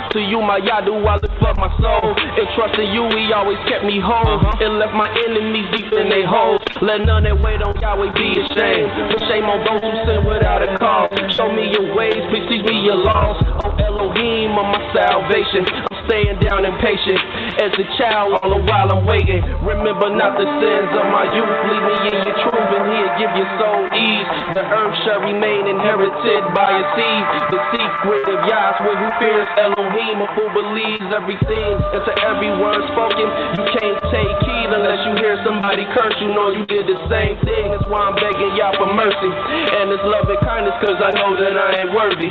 To you, my Yah, do I lift up my soul. And trusting you, he always kept me whole. And left my enemies deep in their holes. Let none that wait on Yahweh be ashamed. For shame on those who sin without a cause. Show me your ways, please teach me your laws. Oh Elohim of my salvation. I'm staying down and patient. As a child, all the while I'm waiting. Remember not the sins of my youth. Lead me in your truth, and he'll give your soul ease. The earth shall remain inherited by a seed. The secret of Yah's who fears Elohim, of who believes everything. And to every word spoken, you can't take heed unless you hear somebody curse. You know you did the same thing. That's why I'm begging Yah for mercy and His love and kindness, cause I know that I ain't worthy.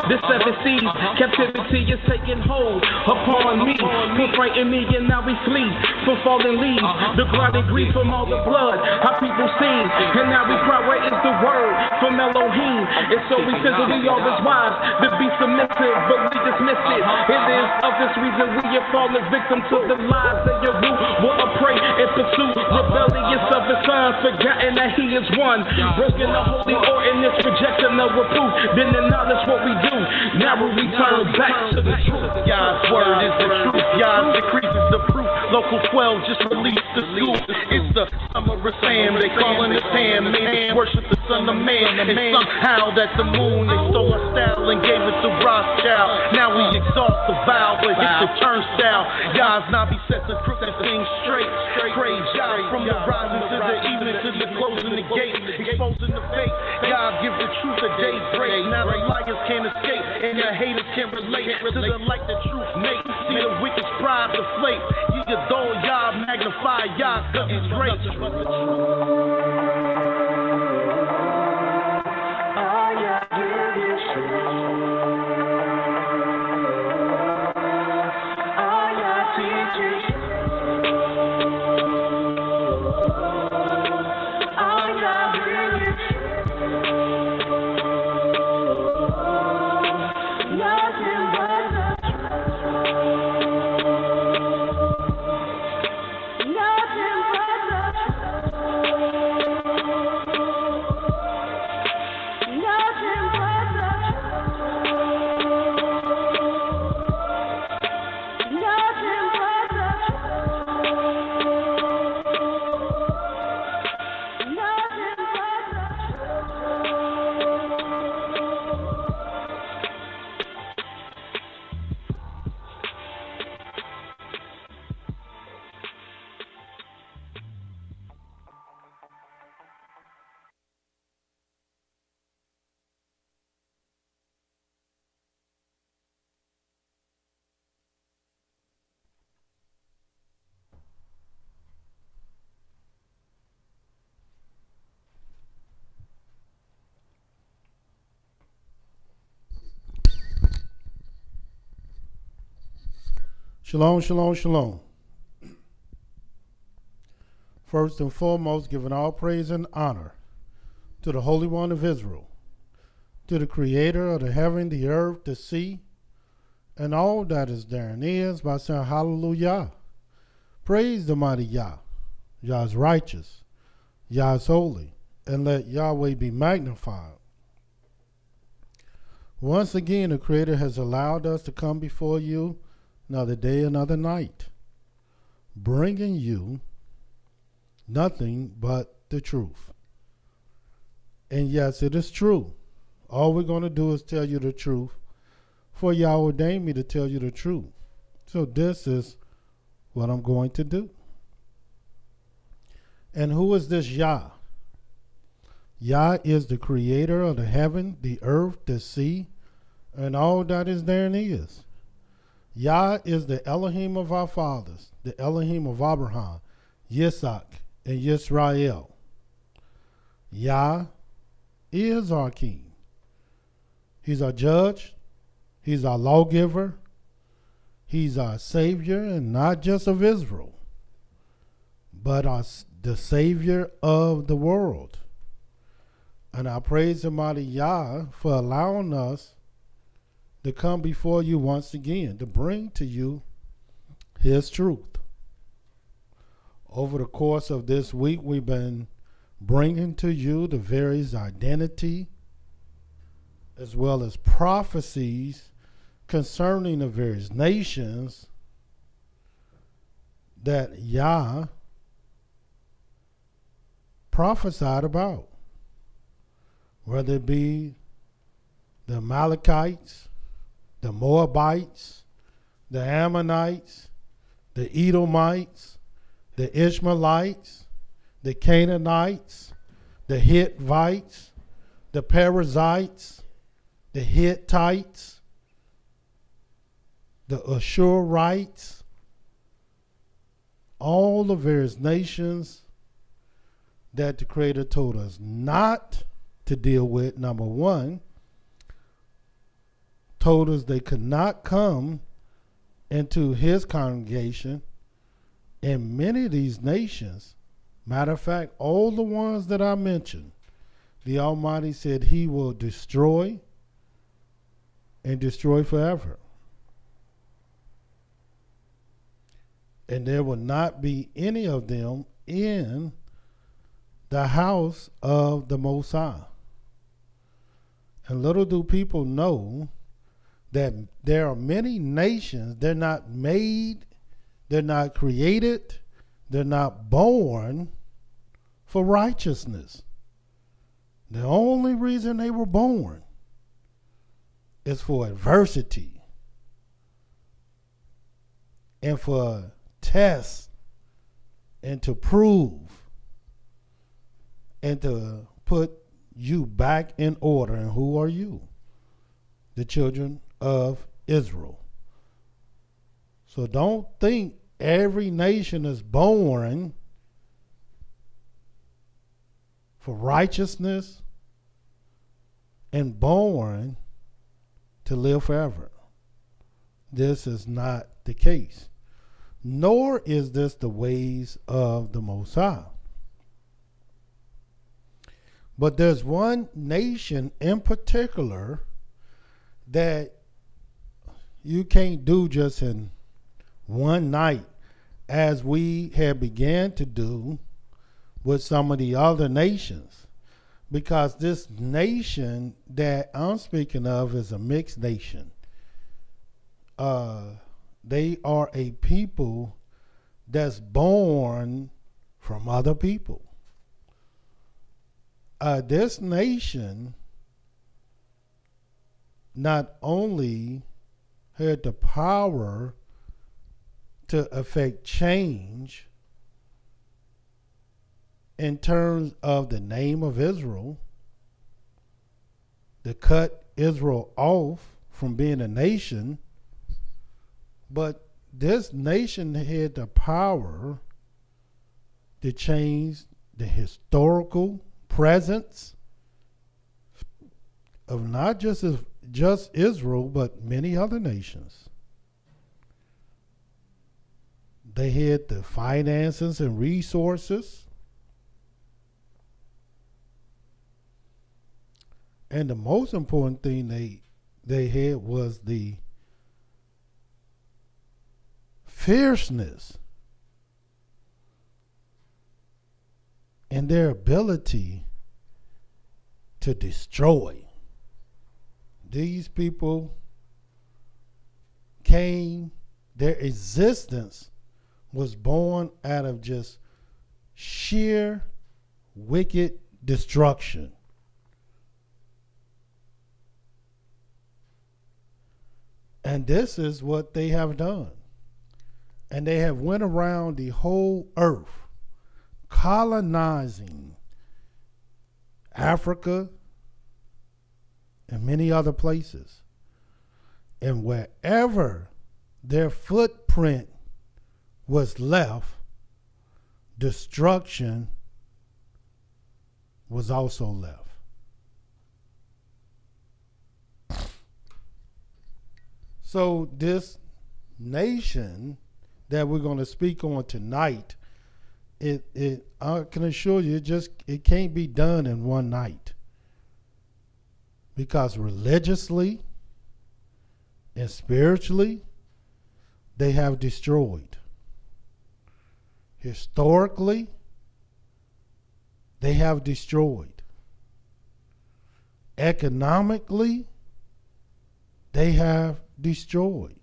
The seven seas, captivity is taking hold upon me. Put frighten me and now we flee from fallen leaves. The grinding grief from all the blood our people see. And now we cry, where is the word from Elohim? And so we said that we always wise to be submissive, but we dismiss it. It is of this reason we have fallen victim to the lies that your root will prey and pursue. Rebellious of his son, forgotten that he is one. Broken the holy ordinance, rejecting the reproof. Then acknowledge what we do. Now we return back to the truth. Yah's word is the truth. Yah's decrees is the proof. Local 12 just released the scoop. It's the summer of Sam. They calling it Sam. Man, worship the son of man. And somehow that the moon they stole our style and gave it to Rothschild. Now we exalt the vow, but hit the turnstile. Yah's Nabi sets the crooked things straight. Praise Yah from the rising to the evening to the closing the gate. Exposing the fake. Yah give the truth a daybreak. Now the liars can't escape. And the haters can't relate to the light the truth make. See the wicked pride deflate. You adore Yah, magnify Yah, cause it's great. Shalom, shalom, shalom. First and foremost, giving all praise and honor to the Holy One of Israel, to the Creator of the heaven, the earth, the sea, and all that is therein is, by saying hallelujah. Praise the mighty Yah. Yah is righteous. Yah is holy. And let Yahweh be magnified. Once again, the Creator has allowed us to come before you another day, another night, bringing you nothing but the truth. And yes, it is true. All we're going to do is tell you the truth, for Yah ordained me to tell you the truth. So this is what I'm going to do. And who is this Yah? Yah is the Creator of the heaven, the earth, the sea, and all that is therein is. Yah is the Elohim of our fathers, the Elohim of Abraham, Yitzhak, and YIsraEL. Yah is our King. He's our judge. He's our lawgiver. He's our Savior, and not just of Israel, but the Savior of the world. And I praise the mighty Yah for allowing us to come before you once again, to bring to you His truth. Over the course of this week, we've been bringing to you the various identity as well as prophecies concerning the various nations that Yah prophesied about, whether it be the Amalekites, the Moabites, the Ammonites, the Edomites, the Ishmaelites, the Canaanites, the Hittites, the Perizzites, the Hittites, the Ashurites, all the various nations that the Creator told us not to deal with. Number one, told us they could not come into His congregation. And many of these nations, matter of fact, all the ones that I mentioned, the Almighty said He will destroy and destroy forever. And there will not be any of them in the house of the Most High. And little do people know that there are many nations, they're not made, they're not created, they're not born for righteousness. The only reason they were born is for adversity and for tests and to prove and to put you back in order. And who are you? The children of Israel. So don't think every nation is born for righteousness and born to live forever. This is not the case. Nor is this the ways of the Most High. But there's one nation in particular that you can't do just in one night, as we have began to do with some of the other nations. Because this nation that I'm speaking of is a mixed nation. They are a people that's born from other people. This nation not only had the power to affect change in terms of the name of Israel, to cut Israel off from being a nation, but this nation had the power to change the historical presence of not just Israel, but many other nations. They had the finances and resources. And the most important thing they had was the fierceness and their ability to destroy. These people came, their existence was born out of just sheer wicked destruction. And this is what they have done. And they have went around the whole earth, colonizing Africa and many other places. And wherever their footprint was left, destruction was also left. So this nation that we're going to speak on tonight, I can assure you, it can't be done in one night. Because religiously and spiritually, they have destroyed. Historically, they have destroyed. Economically, they have destroyed.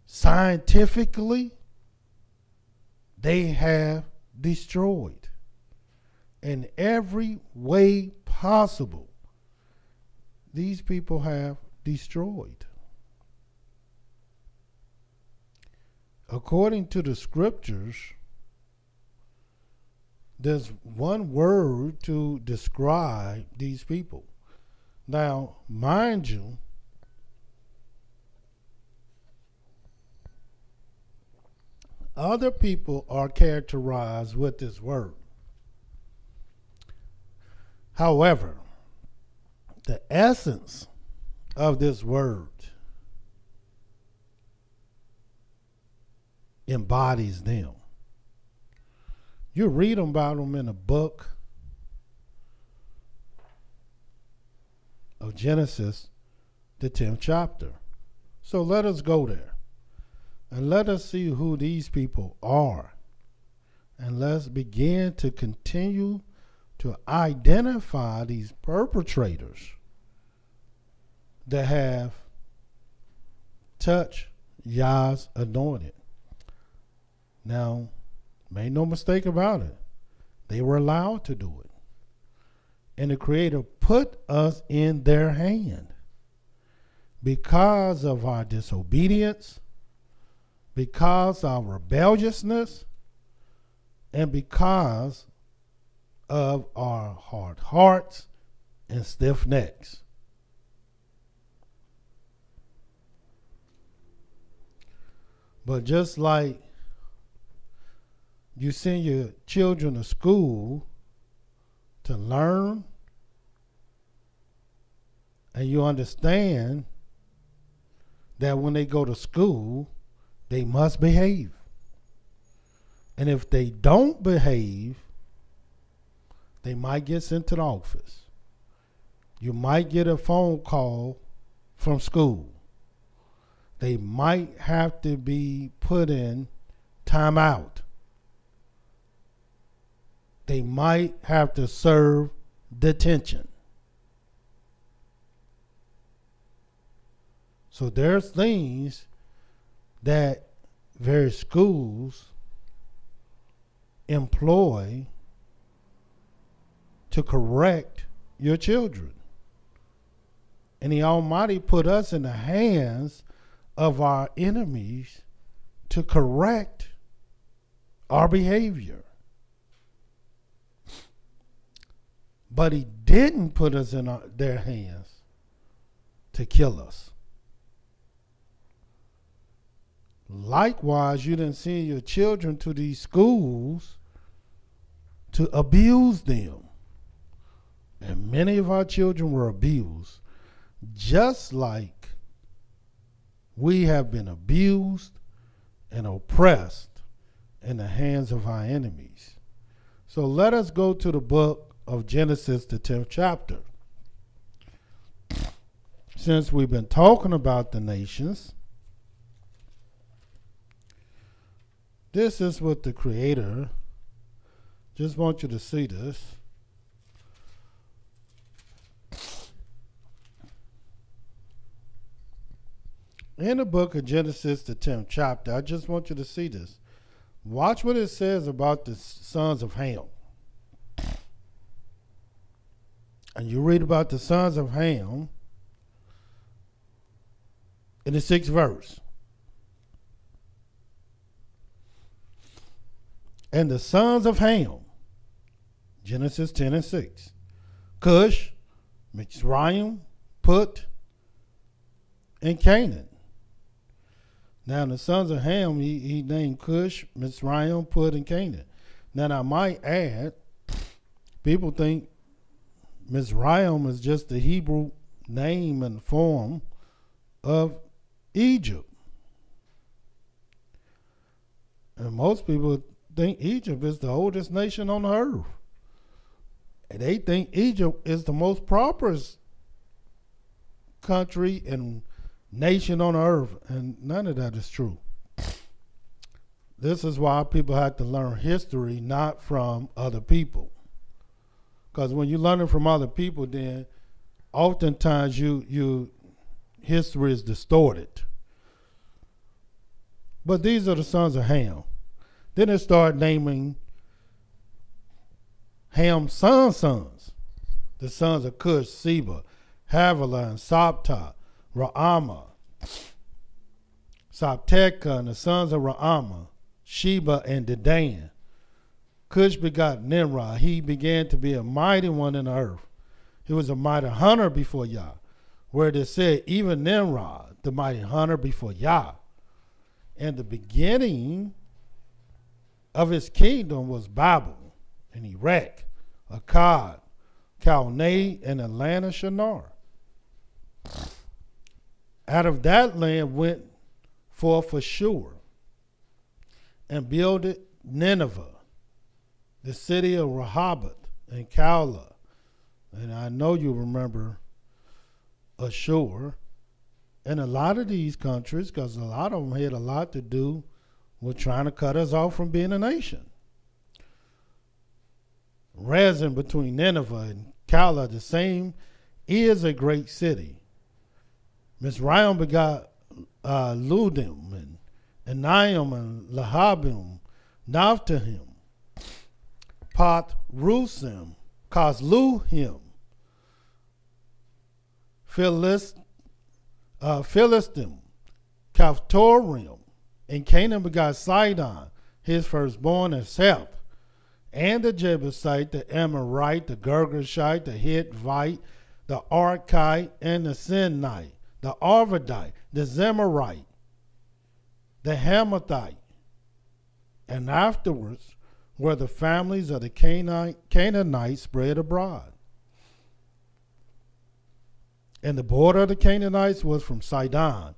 Scientifically, they have destroyed. In every way possible, these people have destroyed. According to the scriptures, there's one word to describe these people. Now, mind you, other people are characterized with this word. However, the essence of this word embodies them. You read about them in the book of Genesis, the 10th chapter. So let us go there and let us see who these people are. And let's begin to continue to identify these perpetrators that have touched Yah's anointed. Now, make no mistake about it, they were allowed to do it. And the Creator put us in their hand because of our disobedience, because of our rebelliousness, and because of our hard hearts and stiff necks. But just like you send your children to school to learn, and you understand that when they go to school, they must behave. And if they don't behave, they might get sent to the office. You might get a phone call from school. They might have to be put in timeout. They might have to serve detention. So there's things that various schools employ to correct your children. And the Almighty put us in the hands of our enemies to correct our behavior. But He didn't put us in their hands to kill us. Likewise, you didn't send your children to these schools to abuse them. And many of our children were abused, just like we have been abused and oppressed in the hands of our enemies. So let us go to the book of Genesis, the 10th chapter. Since we've been talking about the nations, this is what the Creator, just want you to see this. In the book of Genesis, the 10th chapter, I just want you to see this. Watch what it says about the sons of Ham. And you read about the sons of Ham in the 6th verse. And the sons of Ham, Genesis 10 and 6. Cush, Mitzrayim, Put, and Canaan. Now the sons of Ham, he named Cush, Mitzrayim, Put, and Canaan. Now I might add, people think Mizraim is just the Hebrew name and form of Egypt. And most people think Egypt is the oldest nation on the earth. And they think Egypt is the most prosperous country and nation on earth. And none of that is true. This is why people have to learn history not from other people. Because when you learn it from other people, then oftentimes history is distorted. But these are the sons of Ham. Then they start naming Ham's sons. The sons of Cush, Seba, Havilah, and Sabta, Ra'amah, Sabteka, and the sons of Ra'amah, Sheba, and Dedan. Cush begot Nimrod. He began to be a mighty one in the earth. He was a mighty hunter before Yah, where it is said, even Nimrod, the mighty hunter before Yah. And the beginning of his kingdom was Babel and Iraq, Akkad, Calneh, and the land of Shinar. Out of that land went forth Ashur and builded Nineveh, the city of Rehoboth and Calah. And I know you remember Ashur. And a lot of these countries, because a lot of them had a lot to do with trying to cut us off from being a nation. Rezin between Nineveh and Calah, the same, is a great city. Mizraim begot Ludim and Anaim and Lahabim, Naphtahim, Pat Rusim, Kozluhim, Philistim, Kaphtorim, and Canaan begot Sidon, his firstborn, and Seth, and the Jebusite, the Amorite, the Girgashite, the Hittite, the Archite, and the Sinite, the Arvadite, the Zemarite, the Hamathite. And afterwards were the families of the Canaanites spread abroad. And the border of the Canaanites was from Sidon,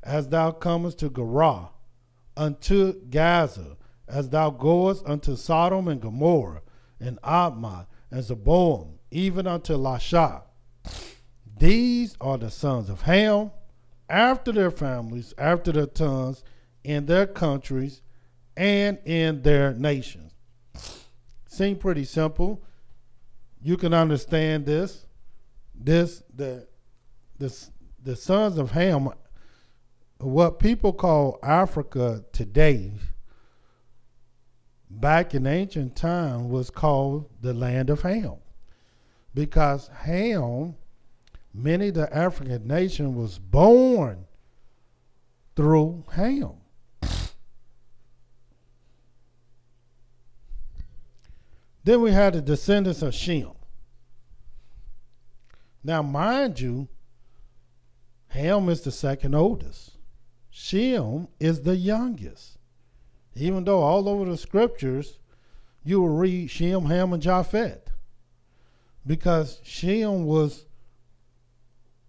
as thou comest to Gerar, unto Gaza, as thou goest unto Sodom and Gomorrah, and Admah, and Zeboim, even unto Lasha. These are the sons of Ham, after their families, after their tongues, in their countries, and in their nations. Seems pretty simple. You can understand this. The sons of Ham, what people call Africa today, back in ancient time was called the land of Ham. Because Ham, many of the African nation was born through Ham. Then we had the descendants of Shem. Now, mind you, Ham is the second oldest. Shem is the youngest. Even though all over the scriptures, you will read Shem, Ham, and Japheth. Because Shem was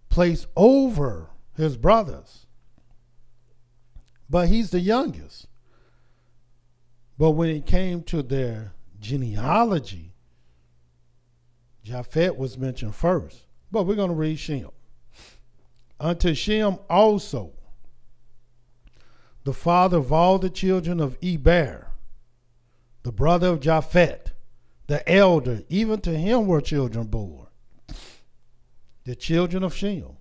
placed over his brothers. But he's the youngest. But when it came to their genealogy, Japheth was mentioned first. But we're going to read Shem. Unto Shem also, the father of all the children of Eber, the brother of Japheth, the elder, even to him were children born. The children of Shem,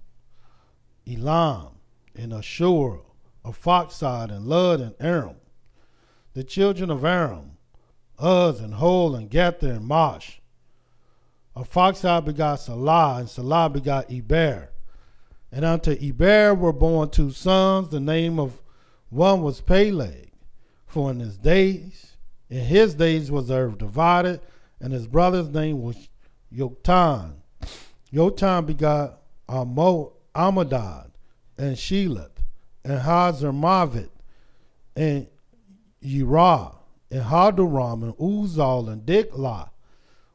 Elam, and Ashur, Arphaxad, and Lud, and Aram. The children of Aram, Uz, and Hol, and Gether, and Mosh. Arphaxad begot Salah, and Salah begot Eber. And unto Eber were born two sons. The name of one was Peleg, for in his days was the earth divided, and his brother's name was Yoktan. Yoktan begot Amadad, and Shelat, and Hazarmavit, and Yerah, and Haduram, and Uzal, and Diklah,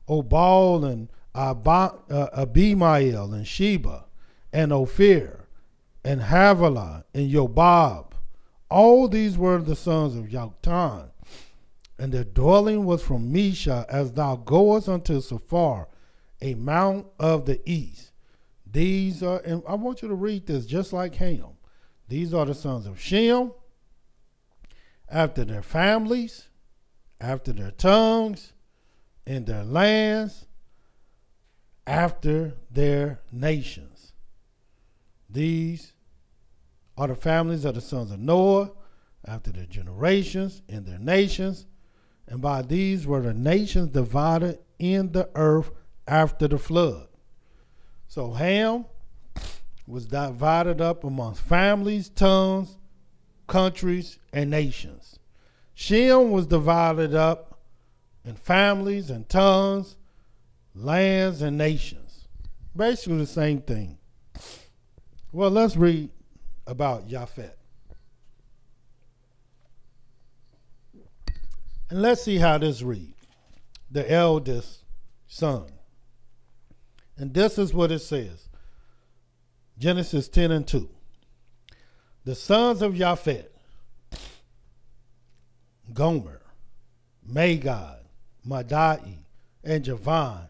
Obal, and Abimael, and Sheba, and Ophir, and Havilah, and Yobab. All these were the sons of Yoktan. And their dwelling was from Mesha, as thou goest unto Sephar, a mount of the east. These are, and I want you to read this just like Ham. These are the sons of Shem, after their families, after their tongues, in their lands, after their nations. These are the families of the sons of Noah, after their generations, in their nations. And by these were the nations divided in the earth after the flood. So Ham was divided up amongst families, tongues, countries, and nations. Shem was divided up in families and tongues, lands, and nations. Basically the same thing. Well, let's read about Japheth. And let's see how this reads. The eldest son. And this is what it says. Genesis 10:2. The sons of Japheth, Gomer, Magog, Madai, and Javan,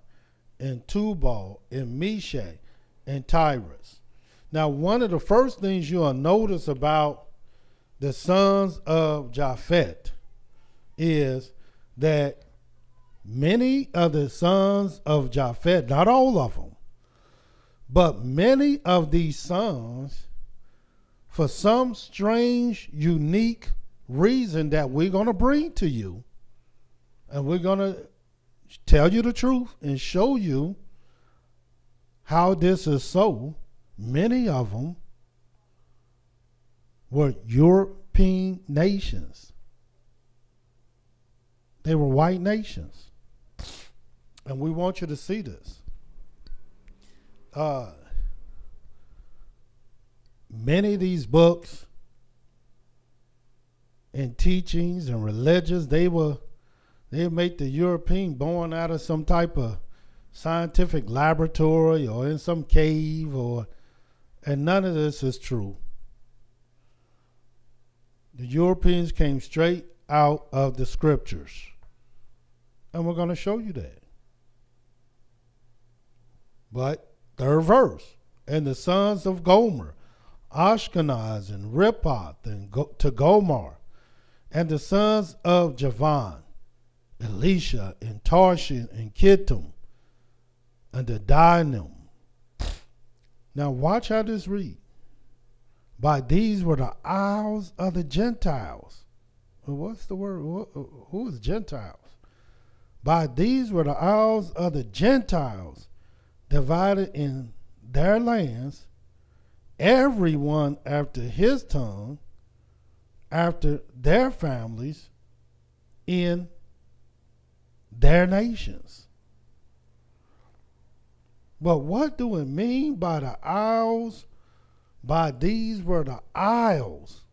and Tubal, and Meshach, and Tyrus. Now, one of the first things you'll notice about the sons of Japheth is that many of the sons of Japheth, not all of them, but many of these sons, for some strange, unique reason that we're going to bring to you, and we're going to tell you the truth and show you how this is so, many of them were European nations. They were white nations. And we want you to see this. Many of these books and teachings and religions, they make the European born out of some type of scientific laboratory or in some cave, and none of this is true. The Europeans came straight out of the scriptures. And we're going to show you that. But third verse. And the sons of Gomer, Ashkenaz and Rippoth and to Gomer. And the sons of Javan, Elisha and Tarshish and Kittim and the Dinim. Now watch how this reads. By these were the isles of the Gentiles. Well, what's the word? Who is Gentiles? By these were the isles of the Gentiles, divided in their lands, everyone after his tongue, after their families, in their nations. But what do it mean by the isles? By these were the isles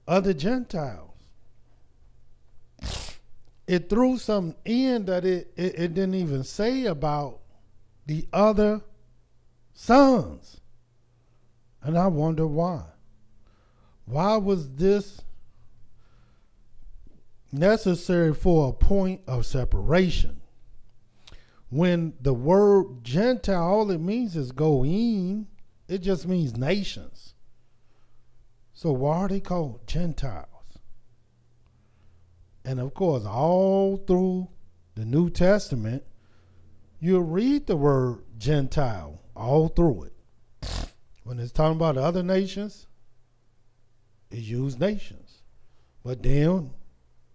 of the Gentiles. It threw something in that it didn't even say about the other sons. And I wonder why. Why was this necessary for a point of separation? When the word Gentile, all it means is goyim, it just means nations. So why are they called Gentiles? And of course, all through the New Testament, you'll read the word Gentile all through it. When it's talking about other nations, it uses nations. But then,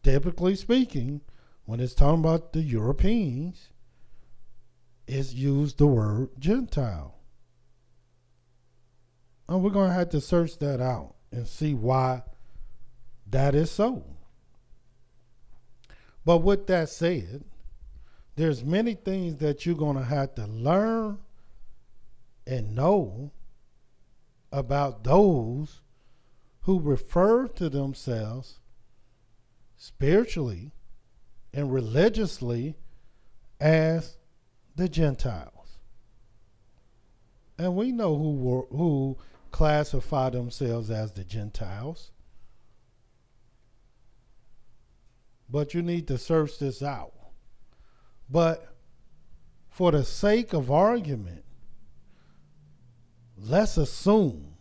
typically speaking, when it's talking about the Europeans, it's used the word Gentile. And we're going to have to search that out and see why that is so. But with that said, there's many things that you're going to have to learn and know about those who refer to themselves spiritually and religiously as the Gentiles. And we know who classify themselves as the Gentiles. But you need to search this out. But for the sake of argument, let's assume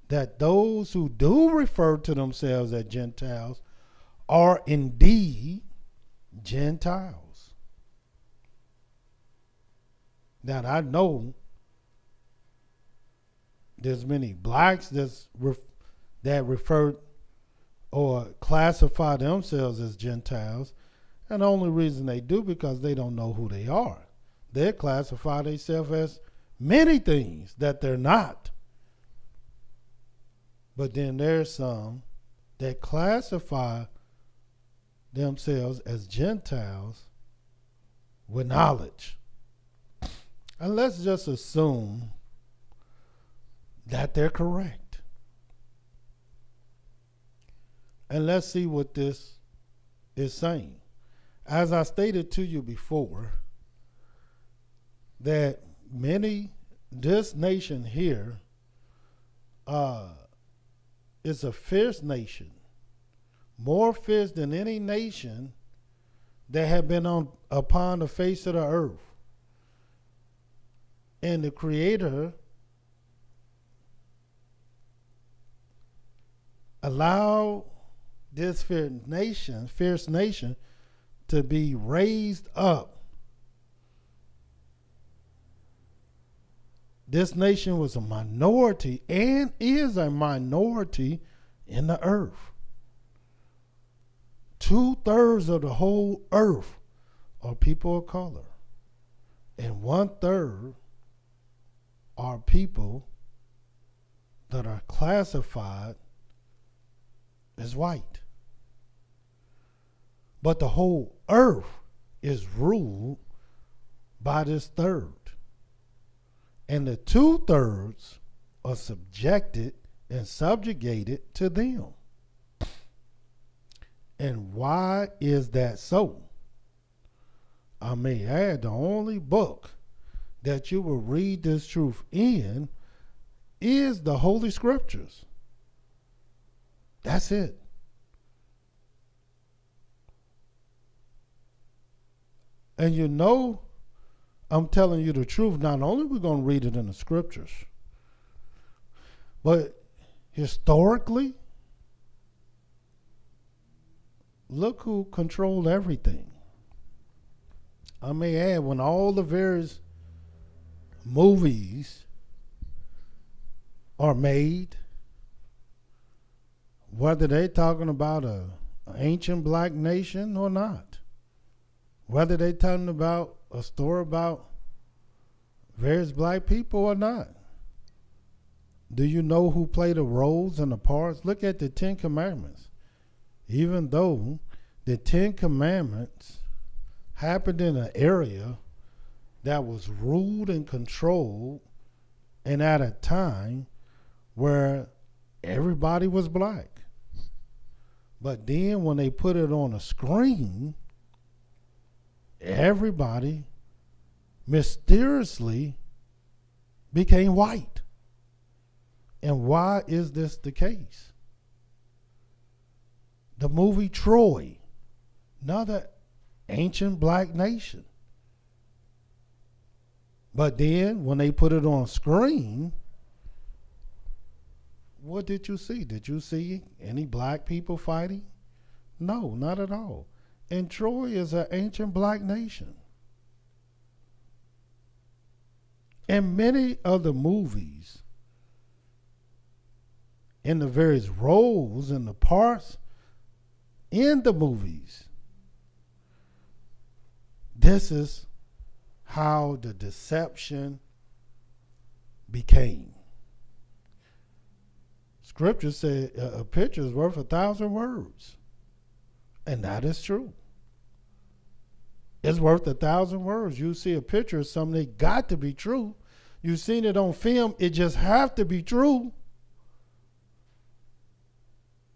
that those who do refer to themselves as Gentiles are indeed Gentiles. Now, I know there's many blacks that refer or classify themselves as Gentiles, and the only reason they do because they don't know who they are. They classify themselves as many things that they're not. But then there's some that classify themselves as Gentiles with knowledge. And let's just assume that they're correct. And let's see what this is saying. As I stated to you before, that this nation here is a fierce nation, more fierce than any nation that have been upon the face of the earth. And the Creator allowed this fierce nation to be raised up. This nation was a minority and is a minority in the earth. 2/3 of the whole earth are people of color, and 1/3 are people that are classified as white. But the whole earth is ruled by this third. And the 2/3 are subjected and subjugated to them. And why is that so? I may add, the only book that you will read this truth in is the Holy Scriptures. That's it. And you know, I'm telling you the truth. Not only are we going to read it in the Scriptures, but historically, look who controlled everything. I may add, when all the various movies are made, whether they're talking about an ancient black nation or not, whether they're talking about a story about various black people or not, do you know who played the roles and the parts? Look at the 10 Commandments. Even though the 10 Commandments happened in an area that was ruled and controlled and at a time where everybody was black. But then when they put it on a screen, everybody mysteriously became white. And why is this the case? The movie Troy, another ancient black nation. But then when they put it on screen, what did you see? Did you see any black people fighting? No, not at all. And Troy is an ancient black nation. And many of the movies and the various roles and the parts in the movies, this is how the deception became. Scripture said a picture is worth 1,000 words. And that is true. It's worth 1,000 words. You see a picture of something, it got to be true. You've seen it on film, it just have to be true.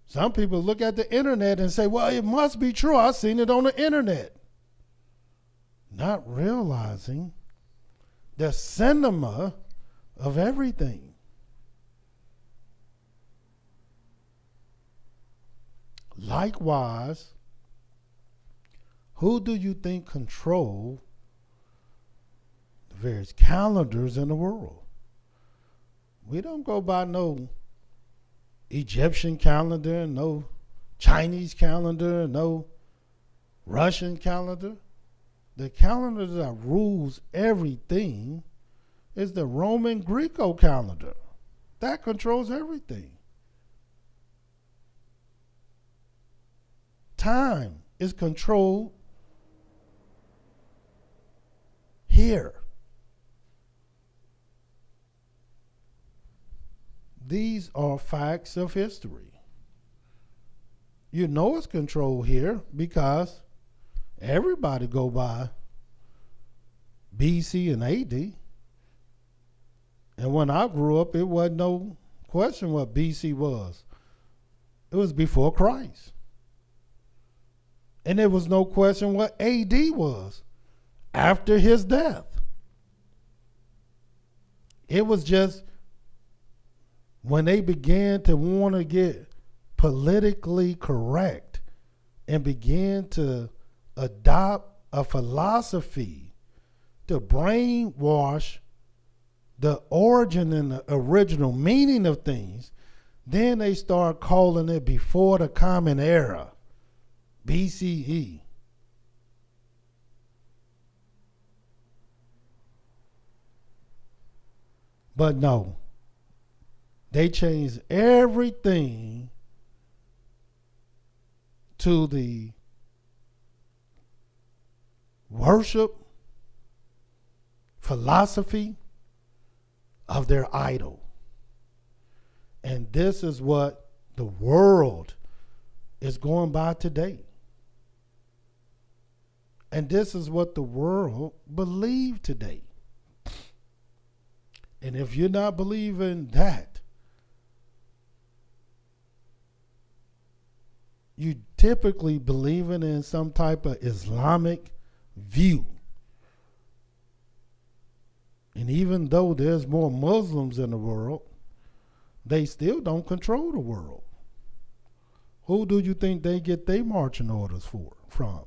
Some people look at the internet and say, well, it must be true. I've seen it on the internet. Not realizing the cinema of everything. Likewise, who do you think control the various calendars in the world? We don't go by no Egyptian calendar, no Chinese calendar, no Russian calendar. The calendar that rules everything is the Roman Greco calendar. That controls everything. Time is controlled here. These are facts of history. You know it's controlled here because everybody go by BC and AD. And when I grew up, it wasn't no question what BC was. It was before Christ. And there was no question what AD was after his death. It was just when they began to want to get politically correct and began to adopt a philosophy to brainwash the origin and the original meaning of things, then they start calling it before the Common Era, BCE. But no, they changed everything to the worship philosophy of their idol. And this is what the world is going by today. And this is what the world believes today. And if you're not believing that, you typically believing in some type of Islamic view. And even though there's more Muslims in the world, they still don't control the world. Who do you think they get their marching orders from?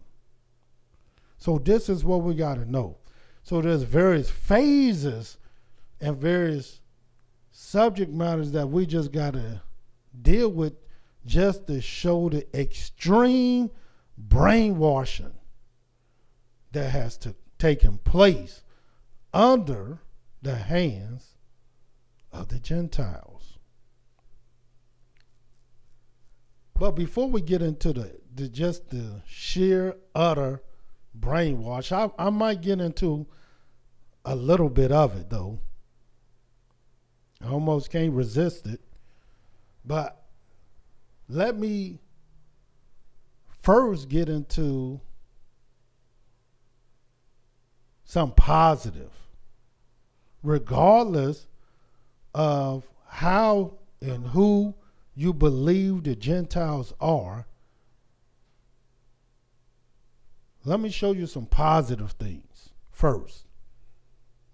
So this is what we got to know. So there's various phases and various subject matters that we just got to deal with just to show the extreme brainwashing that has taken place under the hands of the Gentiles. But before we get into the sheer utter brainwash, I might get into a little bit of it though. I almost can't resist it. But let me first get into some positive, regardless of how and who you believe the Gentiles are. Let me show you some positive things first.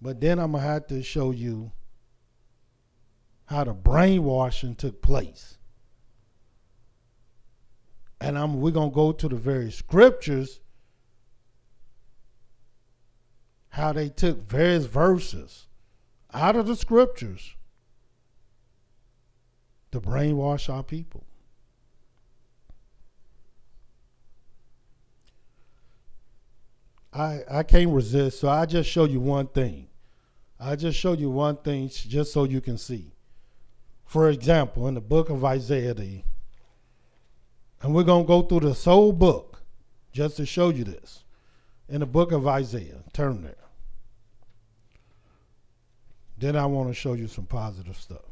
But then I'm going to have to show you how the brainwashing took place. And we're going to go to the various scriptures, how they took various verses out of the scriptures to brainwash our people. I can't resist, so I just show you one thing. I just show you one thing just so you can see. For example, in the book of Isaiah, and we're going to go through this whole book just to show you this. In the book of Isaiah, turn there. Then I want to show you some positive stuff.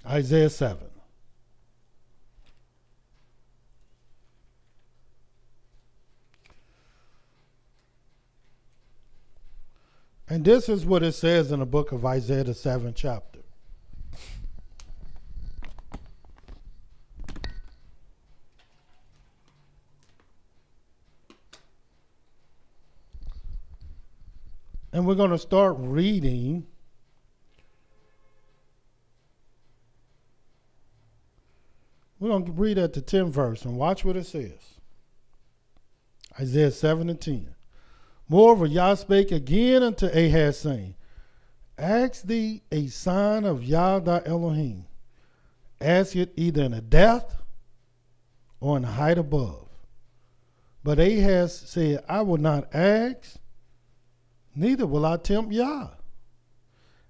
Isaiah 7. And this is what it says in the book of Isaiah, the 7th chapter. And we're going to start reading We're going to read at the 10th verse and watch what it says. Isaiah 7 and 10. Moreover, Yah spake again unto Ahaz, saying, Ask thee a sign of Yah thy Elohim. Ask it either in the depth or in the height above. But Ahaz said, I will not ask, neither will I tempt Yah.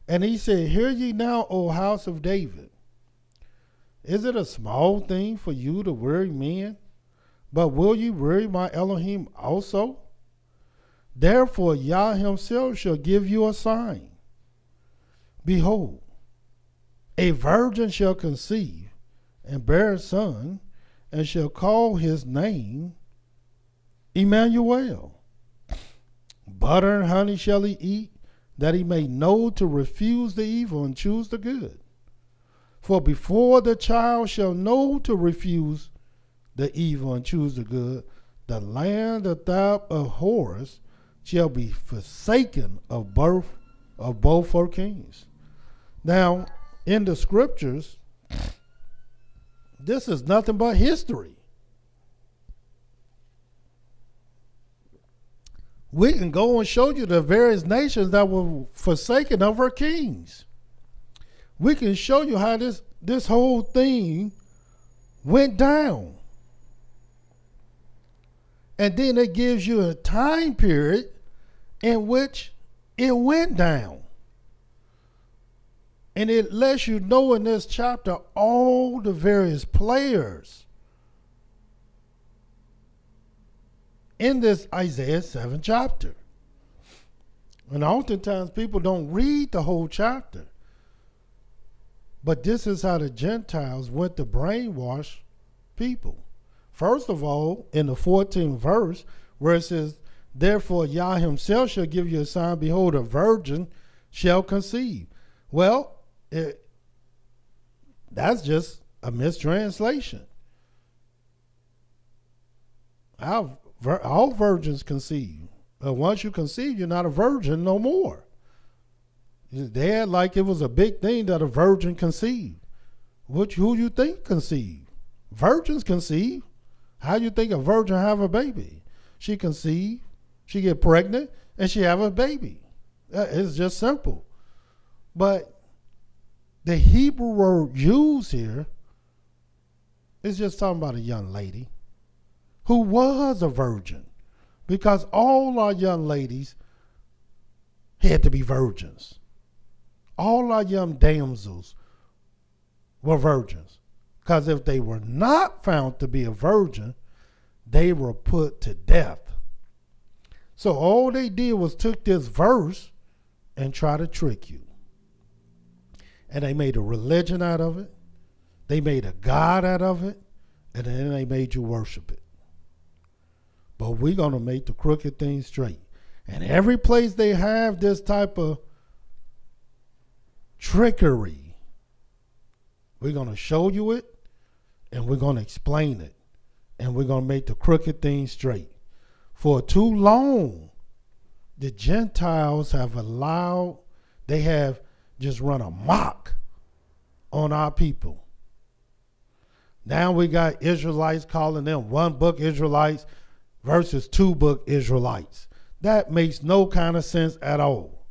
And he said, Hear ye now, O house of David. Is it a small thing for you to weary men? But will you weary my Elohim also? Therefore Yah himself shall give you a sign. Behold, a virgin shall conceive and bear a son, and shall call his name Emmanuel. Butter and honey shall he eat, that he may know to refuse the evil and choose the good. For before the child shall know to refuse the evil and choose the good, the land of thou abhorrest shall be forsaken of both her kings. Now, in the scriptures, this is nothing but history. We can go and show you the various nations that were forsaken of her kings. We can show you how this whole thing went down. And then it gives you a time period in which it went down. And it lets you know in this chapter all the various players in this Isaiah 7 chapter. And oftentimes people don't read the whole chapter. But this is how the Gentiles went to brainwash people. First of all, in the 14th verse, where it says, Therefore Yah himself shall give you a sign, behold, a virgin shall conceive. Well, that's just a mistranslation. All virgins conceive. Once you conceive, you're not a virgin no more. They had like it was a big thing that a virgin conceived. Who you think conceived? Virgins conceive. How you think a virgin have a baby? She conceive, she get pregnant, and she have a baby. It's just simple. But the Hebrew word used here is just talking about a young lady who was a virgin, because all our young ladies had to be virgins. All our young damsels were virgins, because if they were not found to be a virgin, they were put to death. So all they did was took this verse and try to trick you. And they made a religion out of it. They made a God out of it. And then they made you worship it. But we're going to make the crooked thing straight. And every place they have this type of trickery, we're going to show you it, and we're going to explain it, and we're going to make the crooked thing straight. For too long, the Gentiles have they have just run amok on our people. Now we got Israelites calling them one book Israelites versus two book Israelites. That makes no kind of sense at all.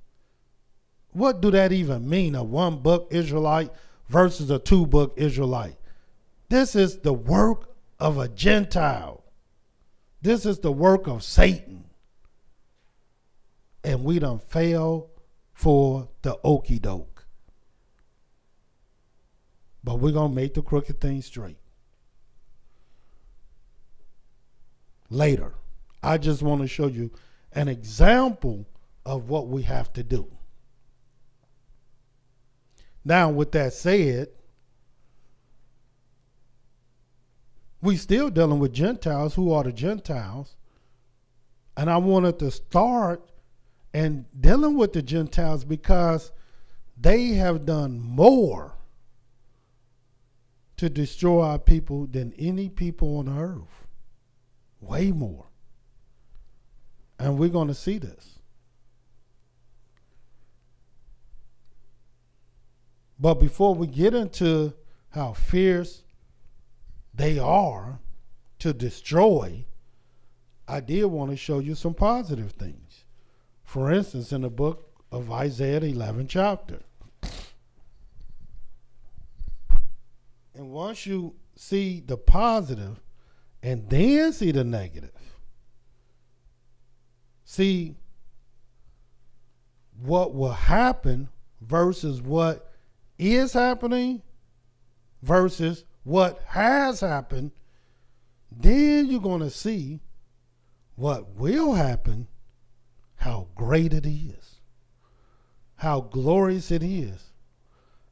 What do that even mean, a one book Israelite versus a two book Israelite? This is the work of a Gentile. This is the work of Satan. And we done fell for the okie doke. But we're going to make the crooked thing straight. Later, I just want to show you an example of what we have to do. Now, with that said, we still dealing with Gentiles. Who are the Gentiles? And I wanted to start and dealing with the Gentiles because they have done more to destroy our people than any people on earth. Way more. And we're going to see this. But before we get into how fierce they are to destroy, I did want to show you some positive things. For instance, in the book of Isaiah, the 11th chapter. And once you see the positive and then see the negative, see what will happen versus what is happening versus what has happened, then you're going to see what will happen, how great it is, how glorious it is,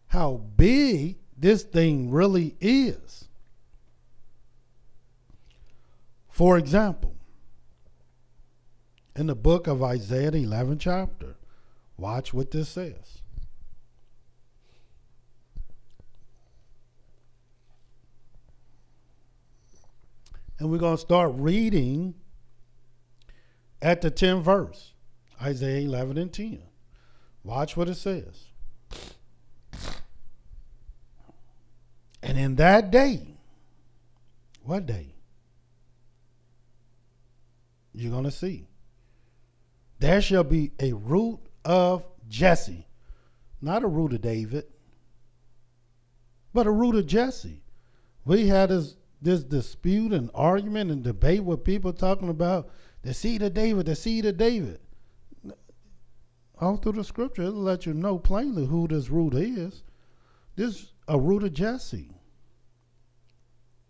how big this thing really is. For example, in the book of Isaiah, the 11th chapter, watch what this says. And we're going to start reading at the 10th verse, Isaiah 11 and 10. Watch what it says. And in that day, what day? You're going to see. There shall be a root of Jesse. Not a root of David, but a root of Jesse. We had this dispute and argument and debate with people talking about the seed of David, the seed of David. All through the scripture, it'll let you know plainly who this root is. This a root of Jesse.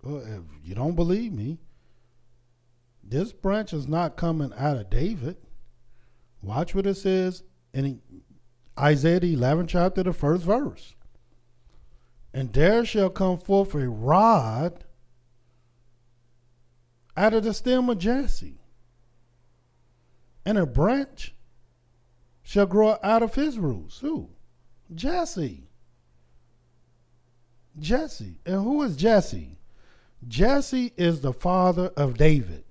Well, if you don't believe me, this branch is not coming out of David. Watch what it says in Isaiah the 11th chapter, the 1st verse. And there shall come forth a rod out of the stem of Jesse, and a branch shall grow out of his roots. Who? Jesse. Jesse. And who is Jesse? Jesse is the father of David.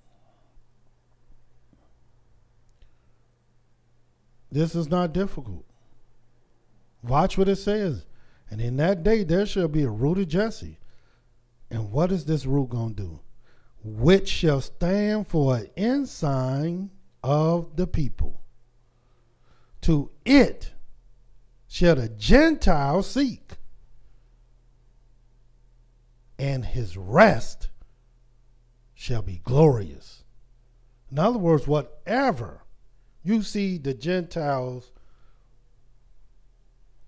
This is not difficult. Watch what it says. And in that day there shall be a root of Jesse. And what is this root going to do? Which shall stand for an ensign of the people. To it shall the Gentiles seek, and his rest shall be glorious. In other words, whatever you see the Gentiles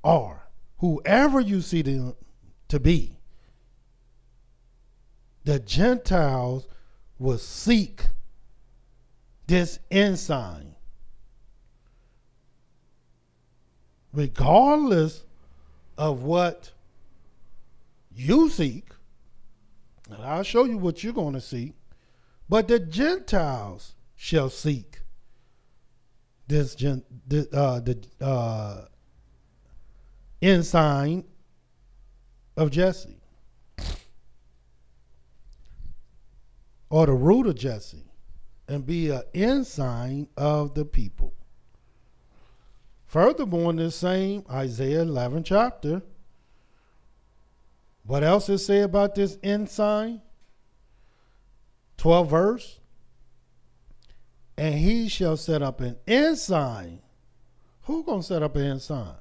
are, whoever you see them to be, the Gentiles will seek this ensign. Regardless of what you seek, and I'll show you what you're going to seek, but the Gentiles shall seek this ensign of Jesse, or the root of Jesse, and be an ensign of the people. Furthermore, in this same Isaiah 11 chapter, what else is said about this ensign? 12th verse. And he shall set up an ensign. Who gonna set up an ensign?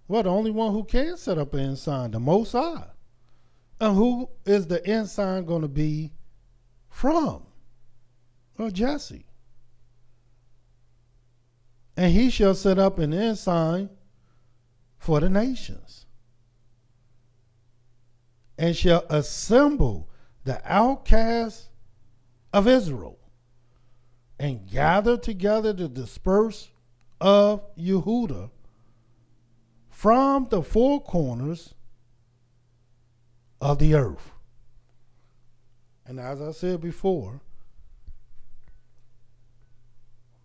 Well, the only one who can set up an ensign, the Most High. And who is the ensign going to be from? Well, Jesse. And he shall set up an ensign for the nations, and shall assemble the outcasts of Israel, and gather together the dispersed of Yehudah from the four corners of the earth. And as I said before,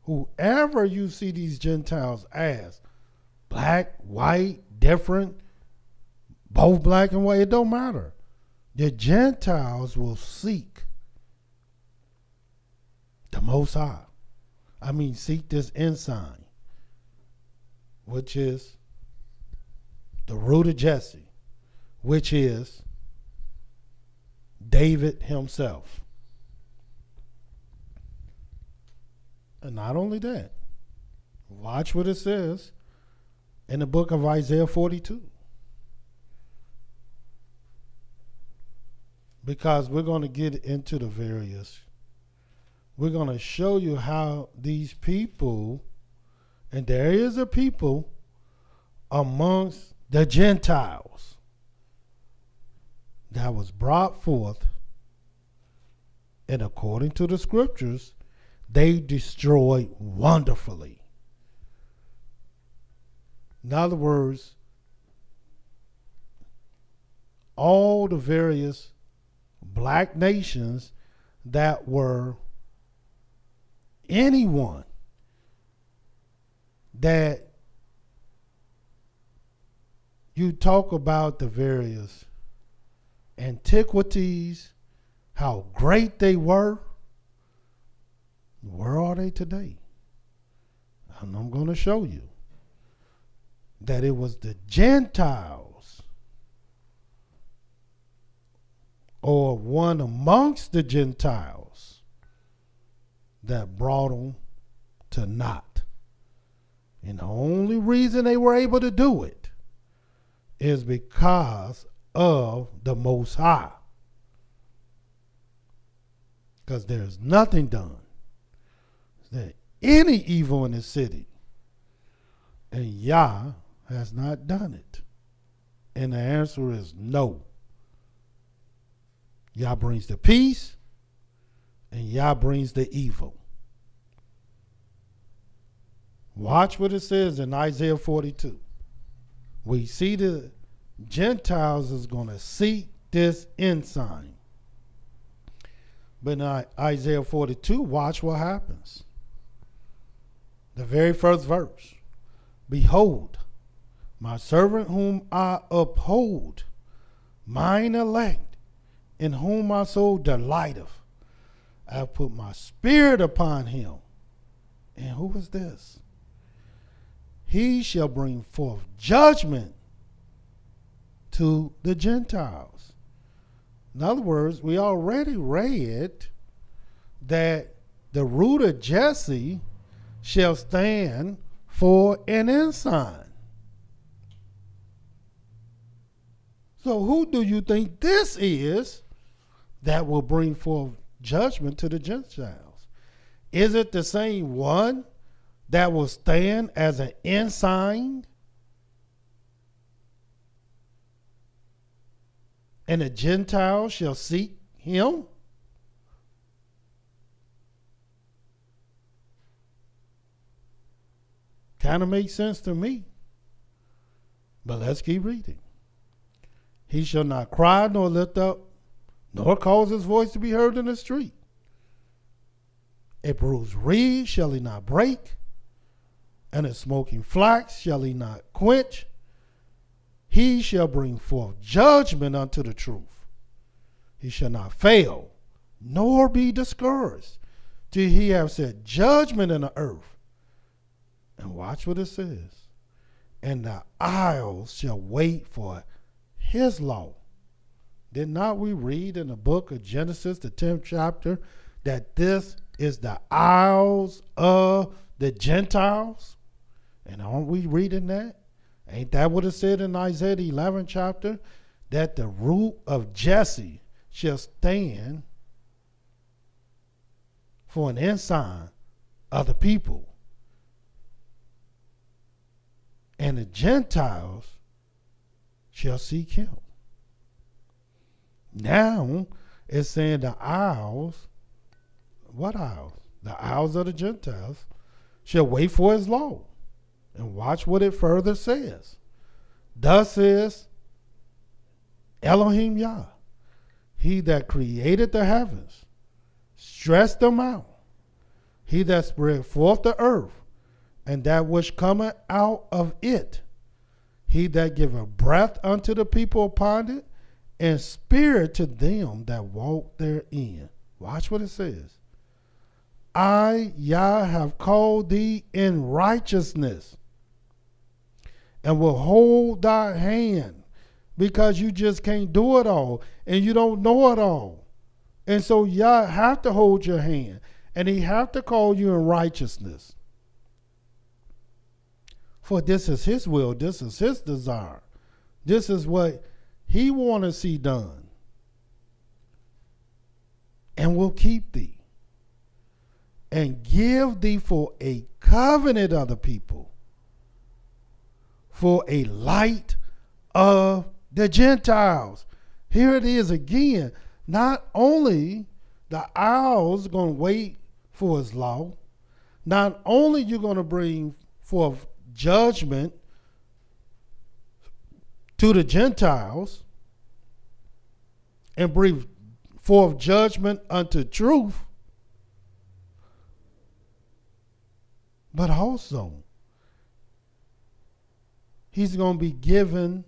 whoever you see these Gentiles as, black, white, different, both black and white, it don't matter. The Gentiles will seek the Most High. I mean, seek this ensign, which is the root of Jesse, which is David himself. And not only that, watch what it says in the book of Isaiah 42. Because we're going to get into the various. We're going to show you how these people, and there is a people amongst the Gentiles that was brought forth, and according to the scriptures, they destroyed wonderfully. In other words, all the various black nations that were anyone that you talk about the various antiquities, how great they were, where are they today? And I'm going to show you that it was the Gentiles, or one amongst the Gentiles, that brought them to naught. And the only reason they were able to do it is because of the Most High. Because there's nothing done. There's any evil in the city, and Yah has not done it. And the answer is no. Yah brings the peace, and Yah brings the evil. Watch what it says in Isaiah 42. We see the Gentiles is going to seek this ensign. But in Isaiah 42, watch what happens. The very first verse. Behold, my servant whom I uphold, mine elect, in whom my soul delighteth. I have put my spirit upon him. And who is this? He shall bring forth judgment to the Gentiles. In other words, we already read that the root of Jesse shall stand for an ensign. So who do you think this is that will bring forth judgment to the Gentiles? Is it the same one that will stand as an ensign, and the Gentiles shall seek him? Kind of makes sense to me. But let's keep reading. He shall not cry nor lift up, nor cause his voice to be heard in the street. A bruised reed shall he not break, and a smoking flax shall he not quench. He shall bring forth judgment unto the truth. He shall not fail, nor be discouraged, till he have set judgment in the earth. And watch what it says. And the isles shall wait for his law. Did not we read in the book of Genesis, the 10th chapter, that this is the isles of the Gentiles? And aren't we reading that? Ain't that what it said in Isaiah the 11th chapter? That the root of Jesse shall stand for an ensign of the people. And the Gentiles shall seek him. Now it's saying the isles, what isles? The isles of the Gentiles shall wait for his law. And watch what it further says. Thus says Elohim Yah, he that created the heavens, stretched them out, he that spread forth the earth, and that which cometh out of it, he that giveth breath unto the people upon it, and spirit to them that walk therein. Watch what it says. I, Yah, have called thee in righteousness, and will hold thy hand, because you just can't do it all and you don't know it all. And so Yah have to hold your hand and he have to call you in righteousness. For this is his will, this is his desire. This is what he want to see done. And will keep thee and give thee for a covenant of the people, for a light of the Gentiles. Here it is again. Not only the owls going to wait for his law, not only you're going to bring forth judgment to the Gentiles and bring forth judgment unto truth, but also he's going to be given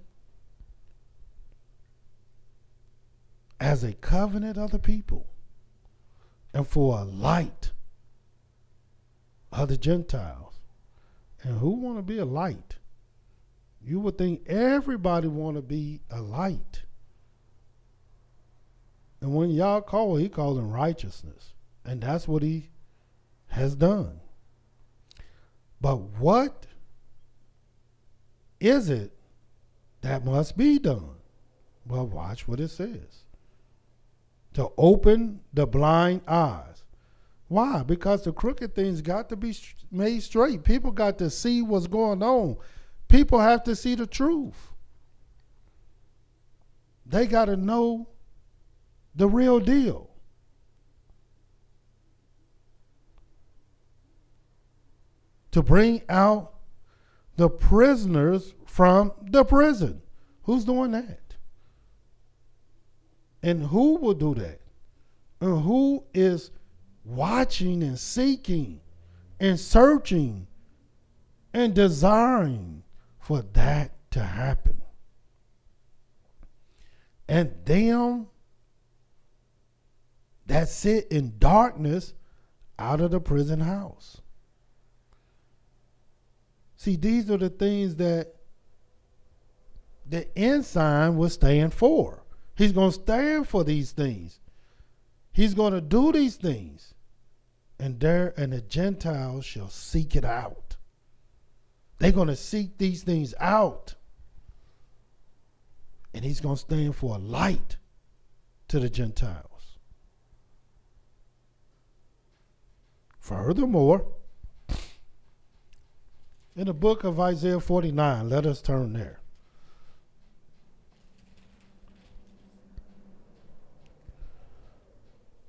as a covenant of the people and for a light of the Gentiles. And who want to be a light? You would think everybody want to be a light. And when y'all call, he calls in righteousness. And that's what he has done. But what is it that must be done? Well, watch what it says. To open the blind eyes. Why? Because the crooked things got to be made straight. People got to see what's going on. People have to see the truth. They got to know the real deal. To bring out the prisoners from the prison. Who's doing that? And who will do that? And who is watching and seeking and searching and desiring for that to happen? And them that sit in darkness out of the prison house. See, these are the things that the ensign will stand for. He's going to stand for these things. He's going to do these things. And the Gentiles shall seek it out. They're going to seek these things out. And he's going to stand for a light to the Gentiles. Furthermore, in the book of Isaiah 49, let us turn there.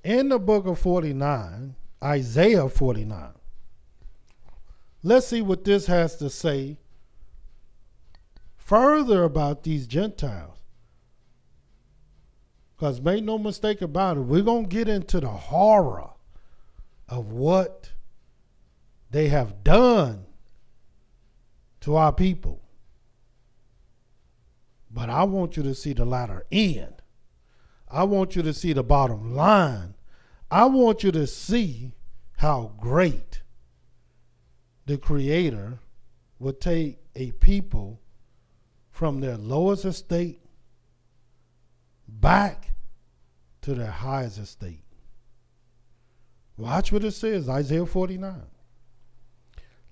In the book of 49, Isaiah 49, let's see what this has to say further about these Gentiles. Because make no mistake about it, we're going to get into the horror of what they have done to our people. But I want you to see the latter end. I want you to see the bottom line. I want you to see how great the Creator would take a people from their lowest estate back to their highest estate. Watch what it says, Isaiah 49.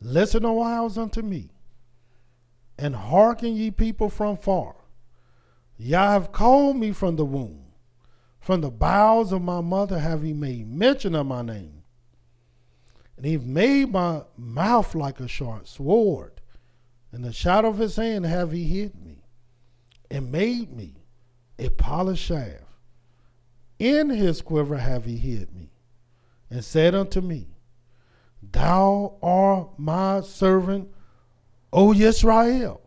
Listen, O isles, unto me, and hearken, ye people from far. Yah have called me from the womb. From the bowels of my mother have he made mention of my name. And he made my mouth like a sharp sword. In the shadow of his hand have he hid me, and made me a polished shaft. In his quiver have he hid me, and said unto me, Thou art my servant, O YIsraEL,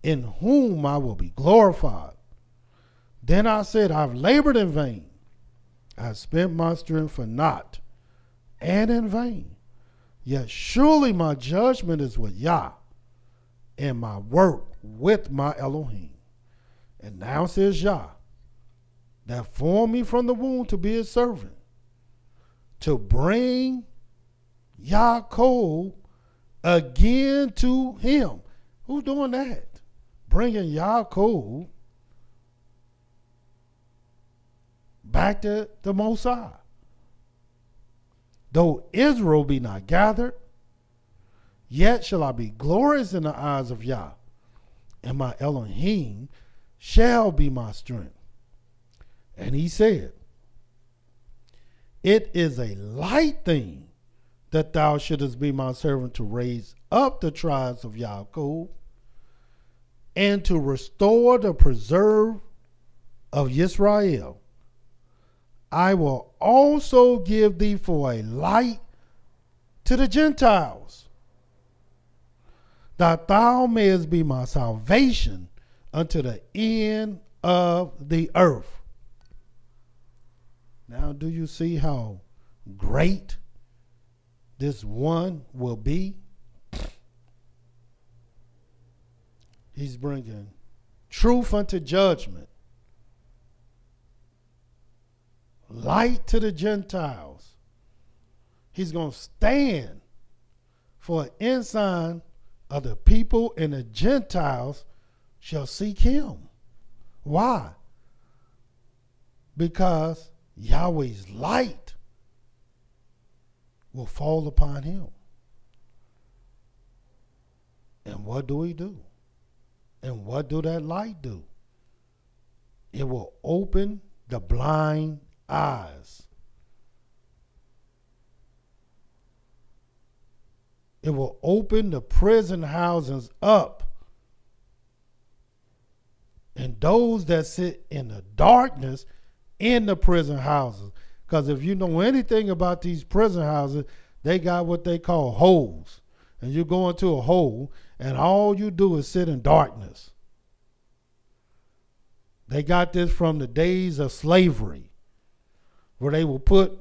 in whom I will be glorified. Then I said, I've labored in vain. I've spent my strength for naught and in vain. Yet surely my judgment is with Yah, and my work with my Elohim. And now says Yah, that formed me from the womb to be his servant, to bring Yaakov again to him. Who's doing that? Bringing Yaakov back to the Most High. Though Israel be not gathered, yet shall I be glorious in the eyes of Yah, and my Elohim shall be my strength. And he said, it is a light thing that thou shouldest be my servant to raise up the tribes of Yaakov, and to restore the preserve of YIsraEL. I will also give thee for a light to the Gentiles, that thou mayest be my salvation unto the end of the earth. Now, do you see how great this one will be? He's bringing truth unto judgment, light to the Gentiles. He's going to stand for an ensign of the people, and the Gentiles shall seek him. Why? Because Yahweh's light will fall upon him. And what do he do? And what do that light do? It will open the blind eyes. It will open the prison housings up. And those that sit in the darkness in the prison houses. Because if you know anything about these prison houses, they got what they call holes. And you go into a hole, and all you do is sit in darkness. They got this from the days of slavery, where they will put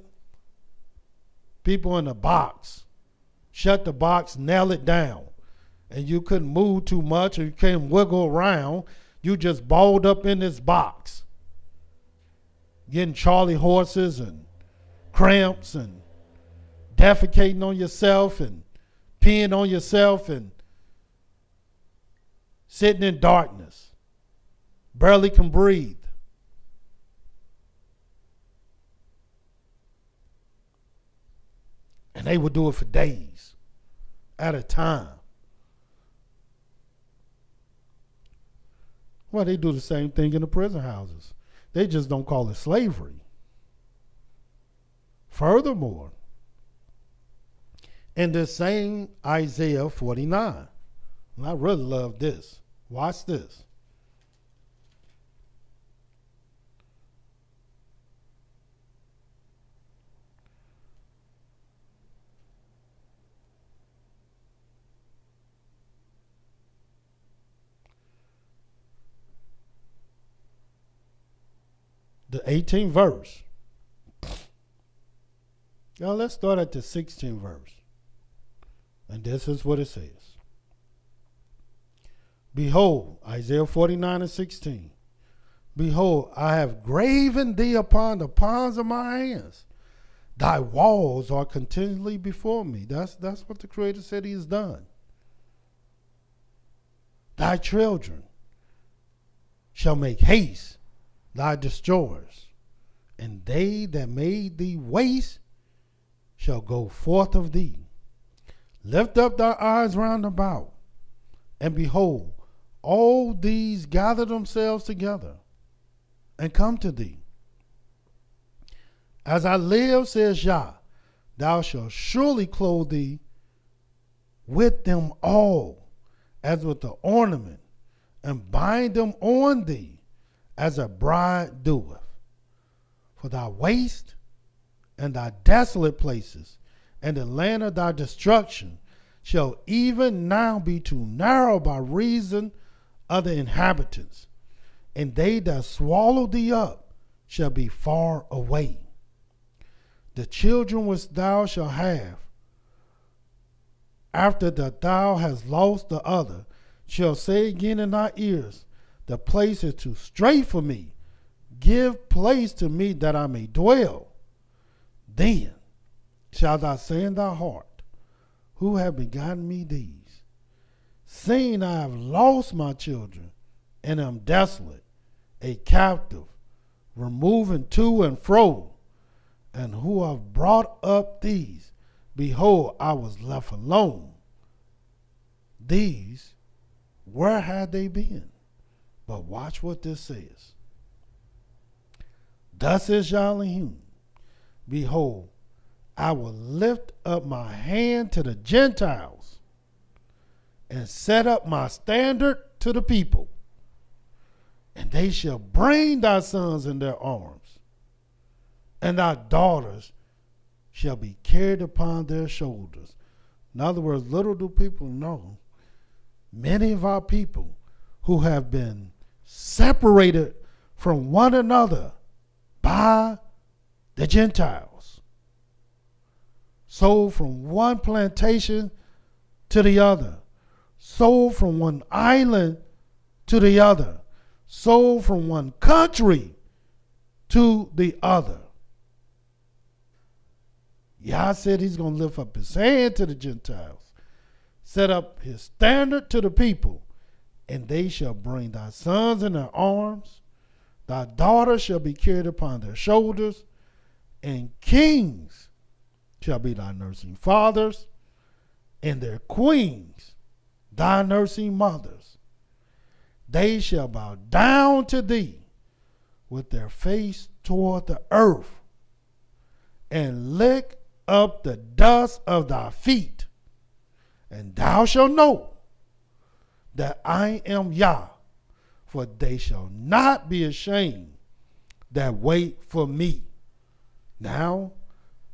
people in a box, shut the box, nail it down, and you couldn't move too much, or you can't wiggle around. You just balled up in this box, getting Charlie horses and cramps and defecating on yourself and peeing on yourself and sitting in darkness, barely can breathe. And they would do it for days at a time. Well, they do the same thing in the prison houses. They just don't call it slavery. Furthermore, in the same Isaiah 49, and I really love this. Watch this. The 18th verse. Now let's start at the 16th verse. And this is what it says. Behold, Isaiah 49 and 16. Behold, I have graven thee upon the palms of my hands. Thy walls are continually before me. That's what the Creator said he has done. Thy children shall make haste, thy destroyers, and they that made thee waste shall go forth of thee. Lift up thy eyes round about, and behold, all these gather themselves together and come to thee. As I live, says Yah, thou shalt surely clothe thee with them all, as with the ornament, and bind them on thee, as a bride doeth. For thy waste and thy desolate places, and the land of thy destruction, shall even now be too narrow by reason of the inhabitants, and they that swallow thee up shall be far away. The children which thou shalt have, after that thou hast lost the other, shall say again in thy ears, the place is too strait for me. Give place to me that I may dwell. Then shalt thou say in thy heart, who have begotten me these? Seeing I have lost my children, and am desolate, a captive, removing to and fro, and who have brought up these. Behold, I was left alone. These, where had they been? But watch what this says. Thus is Elohim, behold, I will lift up my hand to the Gentiles and set up my standard to the people, and they shall bring thy sons in their arms, and thy daughters shall be carried upon their shoulders. In other words, little do people know, many of our people who have been separated from one another by the Gentiles, sold from one plantation to the other, sold from one island to the other, sold from one country to the other. Yah said he's going to lift up his hand to the Gentiles, set up his standard to the people, and they shall bring thy sons in their arms, thy daughters shall be carried upon their shoulders, and kings shall be thy nursing fathers, and their queens thy nursing mothers. They shall bow down to thee with their face toward the earth, and lick up the dust of thy feet, and thou shalt know that I am Yah, for they shall not be ashamed that wait for me. Now,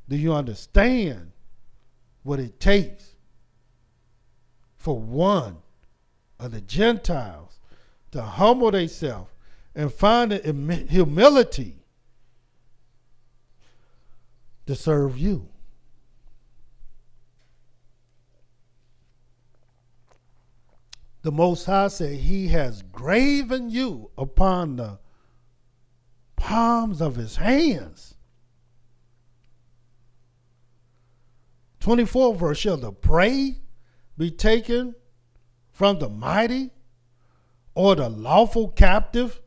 do you understand what it takes for one of the Gentiles to humble themselves and find the humility to serve you? The Most High said he has graven you upon the palms of his hands. 24th verse, shall the prey be taken from the mighty, or the lawful captive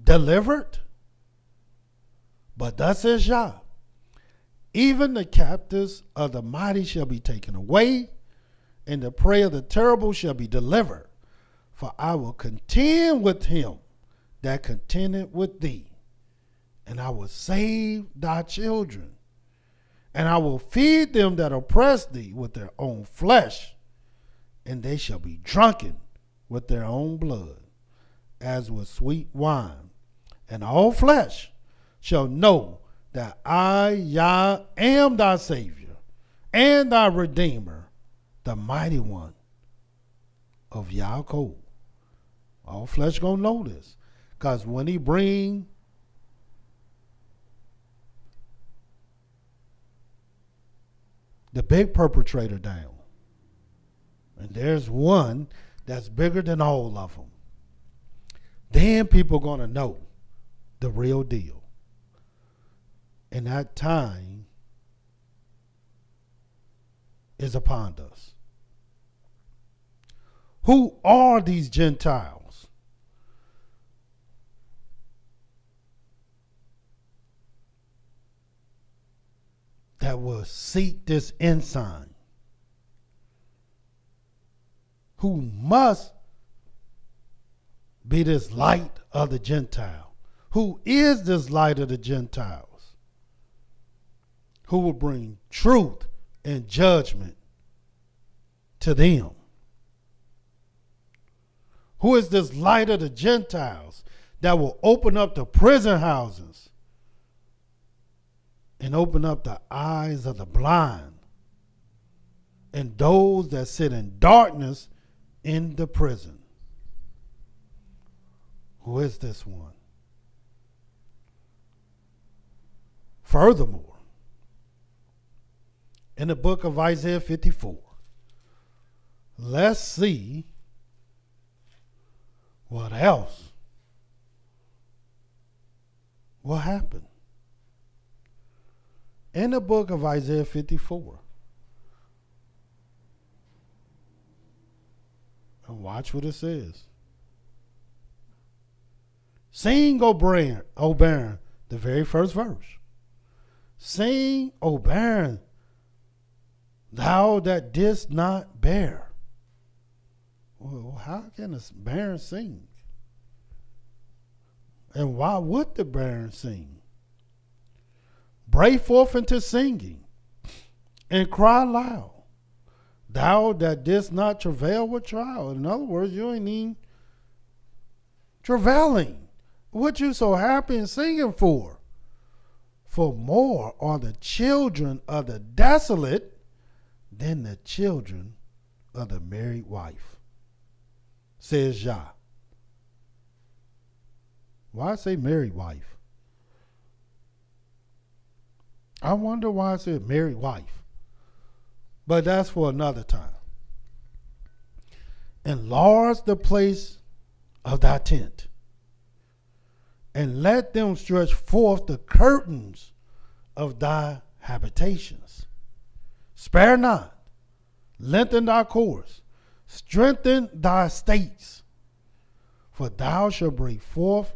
delivered? But thus says Yah, even the captives of the mighty shall be taken away, and the prey of the terrible shall be delivered. For I will contend with him that contended with thee, and I will save thy children. And I will feed them that oppress thee with their own flesh, and they shall be drunken with their own blood, as with sweet wine. And all flesh shall know that I, Yah, am thy Savior and thy Redeemer, the mighty one of Yaakov. All flesh gonna know this, because when he bring the big perpetrator down, and there's one that's bigger than all of them, then people gonna know the real deal. And that time is upon us. Who are these Gentiles? That will seek this ensign, who must be this light of the Gentile? Who is this light of the Gentiles? Who will bring truth and judgment to them? Who is this light of the Gentiles that will open up the prison houses and open up the eyes of the blind and those that sit in darkness in the prison? Who is this one? Furthermore, in the book of Isaiah 54, let's see what else will happen. In the book of Isaiah 54, and watch what it says. Sing, O barren, the very first verse. Sing, O barren, thou that didst not bear. Well, how can a barren sing? And why would the barren sing? Break forth into singing and cry loud. Thou that didst not travail with child. In other words, you ain't even travailing. What you so happy and singing for? For more are the children of the desolate than the children of the married wife, says Yah. Why say married wife? I wonder why I said married wife. But that's for another time. Enlarge the place of thy tent, and let them stretch forth the curtains of thy habitations. Spare not, lengthen thy course, strengthen thy states, for thou shalt break forth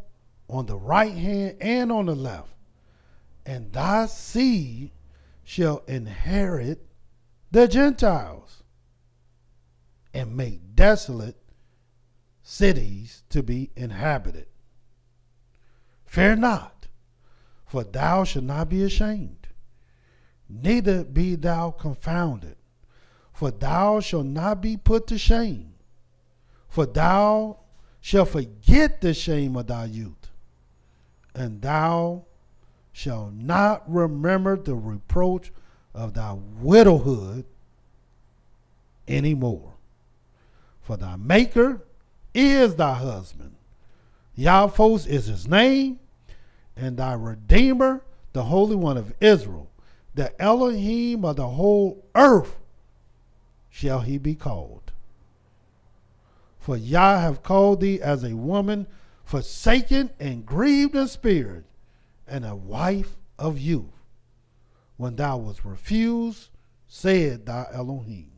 on the right hand and on the left, and thy seed shall inherit the Gentiles, and make desolate cities to be inhabited. Fear not, for thou shalt not be ashamed, neither be thou confounded, for thou shalt not be put to shame, for thou shalt forget the shame of thy youth, and thou shalt not remember the reproach of thy widowhood anymore. For thy maker is thy husband. Yahweh is his name, and thy Redeemer, the Holy One of Israel. The Elohim of the whole earth shall he be called. For Yah have called thee as a woman forsaken and grieved in spirit, and a wife of youth. When thou wast refused, said thy Elohim.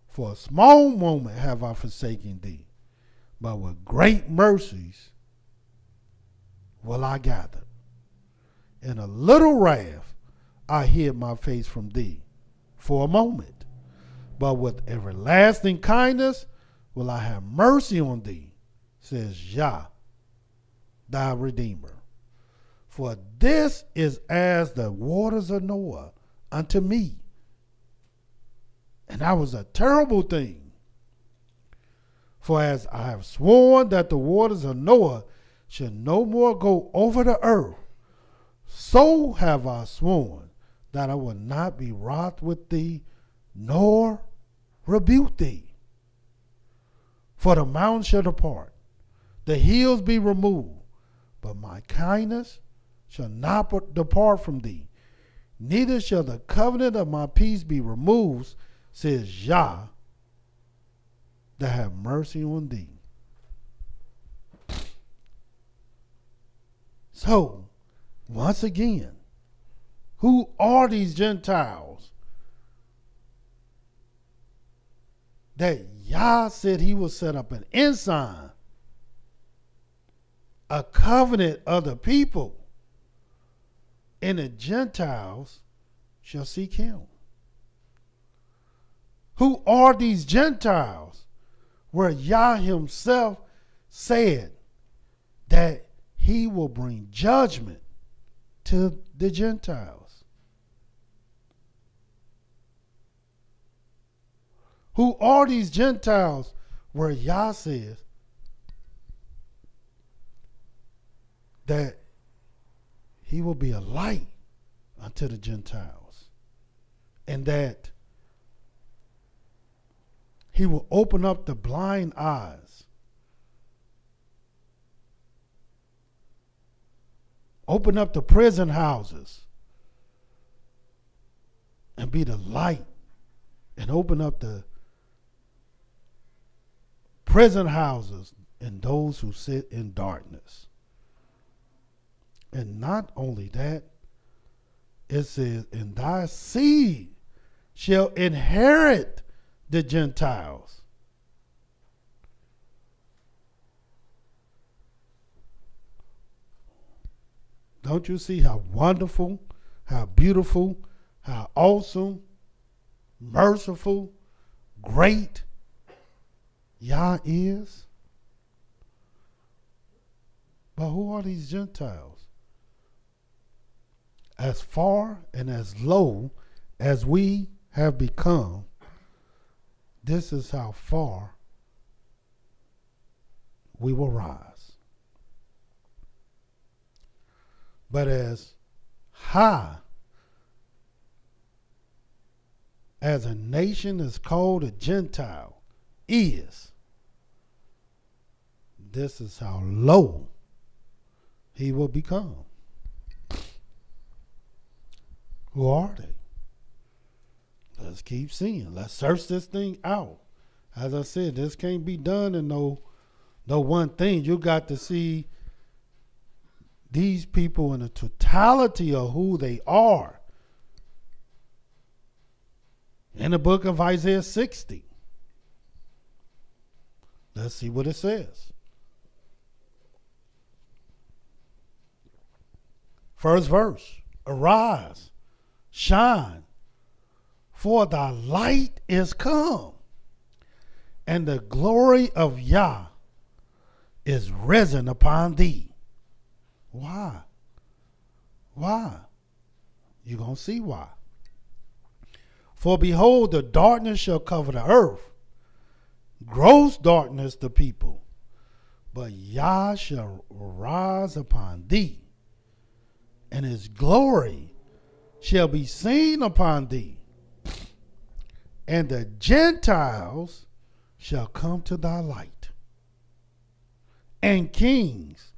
For a small moment have I forsaken thee, but with great mercies will I gather. In a little wrath I hid my face from thee for a moment, but with everlasting kindness will I have mercy on thee, says Yah, thy Redeemer. For this is as the waters of Noah unto me. And that was a terrible thing. For as I have sworn that the waters of Noah should no more go over the earth, so have I sworn that I will not be wroth with thee, nor rebuke thee. For the mountains shall depart, the hills be removed, but my kindness shall not depart from thee, neither shall the covenant of my peace be removed, says Yah, that have mercy on thee. So, once again, who are these Gentiles that Yah said he will set up an ensign, a covenant of the people, and the Gentiles shall seek him? Who are these Gentiles where Yah himself said that he will bring judgment to the Gentiles? Who are these Gentiles where Yah says that he will be a light unto the Gentiles, and that he will open up the blind eyes, open up the prison houses, and be the light, and open up the prison houses and those who sit in darkness. And not only that, it says, and thy seed shall inherit the Gentiles. Don't you see how wonderful, how beautiful, how awesome, merciful, great Yah is? But who are these Gentiles? As far and as low as we have become, this is how far we will rise. But as high as a nation is called a Gentile is, this is how low he will become. Who are they? Let's keep seeing. Let's search this thing out. As I said, this can't be done in no one thing. You got to see these people in the totality of who they are. In the book of Isaiah 60. Let's see what it says. First verse. Arise, shine, for thy light is come, and the glory of Yah is risen upon thee. Why? Why? You're going to see why. For behold, the darkness shall cover the earth, gross darkness the people, but Yah shall rise upon thee, and his glory shall be seen upon thee, and the Gentiles shall come to thy light, and kings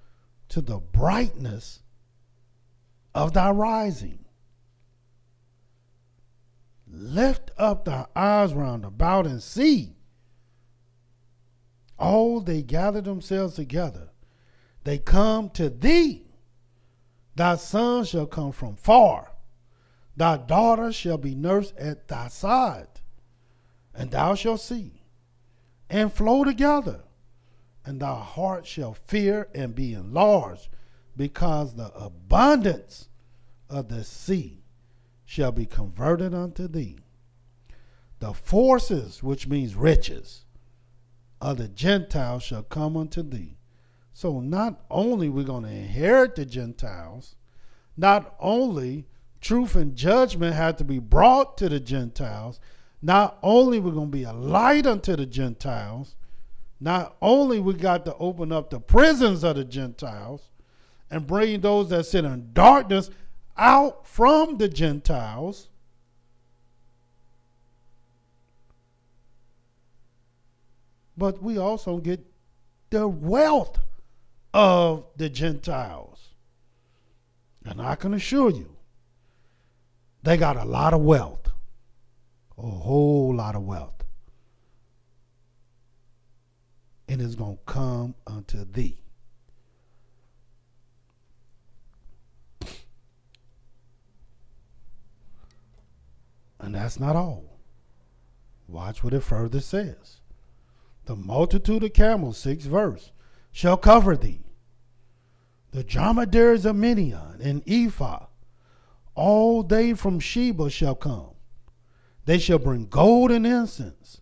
to the brightness of thy rising. Lift up thy eyes round about and see. All they gather themselves together. They come to thee. Thy son shall come from far. Thy daughter shall be nursed at thy side. And thou shalt see, and flow together. And thy heart shall fear and be enlarged, because the abundance of the sea shall be converted unto thee. The forces, which means riches, of the Gentiles shall come unto thee. So not only we're going to inherit the Gentiles, not only truth and judgment had to be brought to the Gentiles, not only we're going to be a light unto the Gentiles, not only we got to open up the prisons of the Gentiles and bring those that sit in darkness out from the Gentiles, but we also get the wealth of the Gentiles. And I can assure you, they got a lot of wealth, a whole lot of wealth. And it's going to come unto thee. And that's not all. Watch what it further says. The multitude of camels, 6th verse, shall cover thee. The dromedaries of Midian and Ephah, all they from Sheba shall come. They shall bring gold and incense,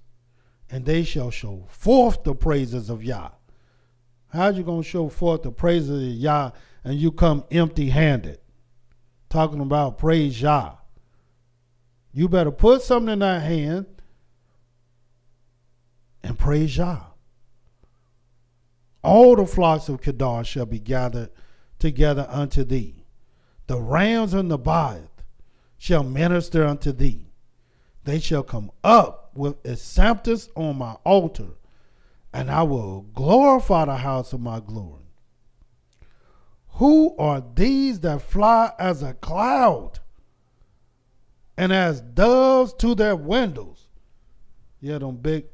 and they shall show forth the praises of Yah. How you going to show forth the praises of Yah and you come empty-handed? Talking about praise Yah. You better put something in that hand and praise Yah. All the flocks of Kedar shall be gathered together unto thee. The rams and the Nebaioth shall minister unto thee. They shall come up with acceptance on my altar, and I will glorify the house of my glory. Who are these that fly as a cloud and as doves to their windows? Yeah, them big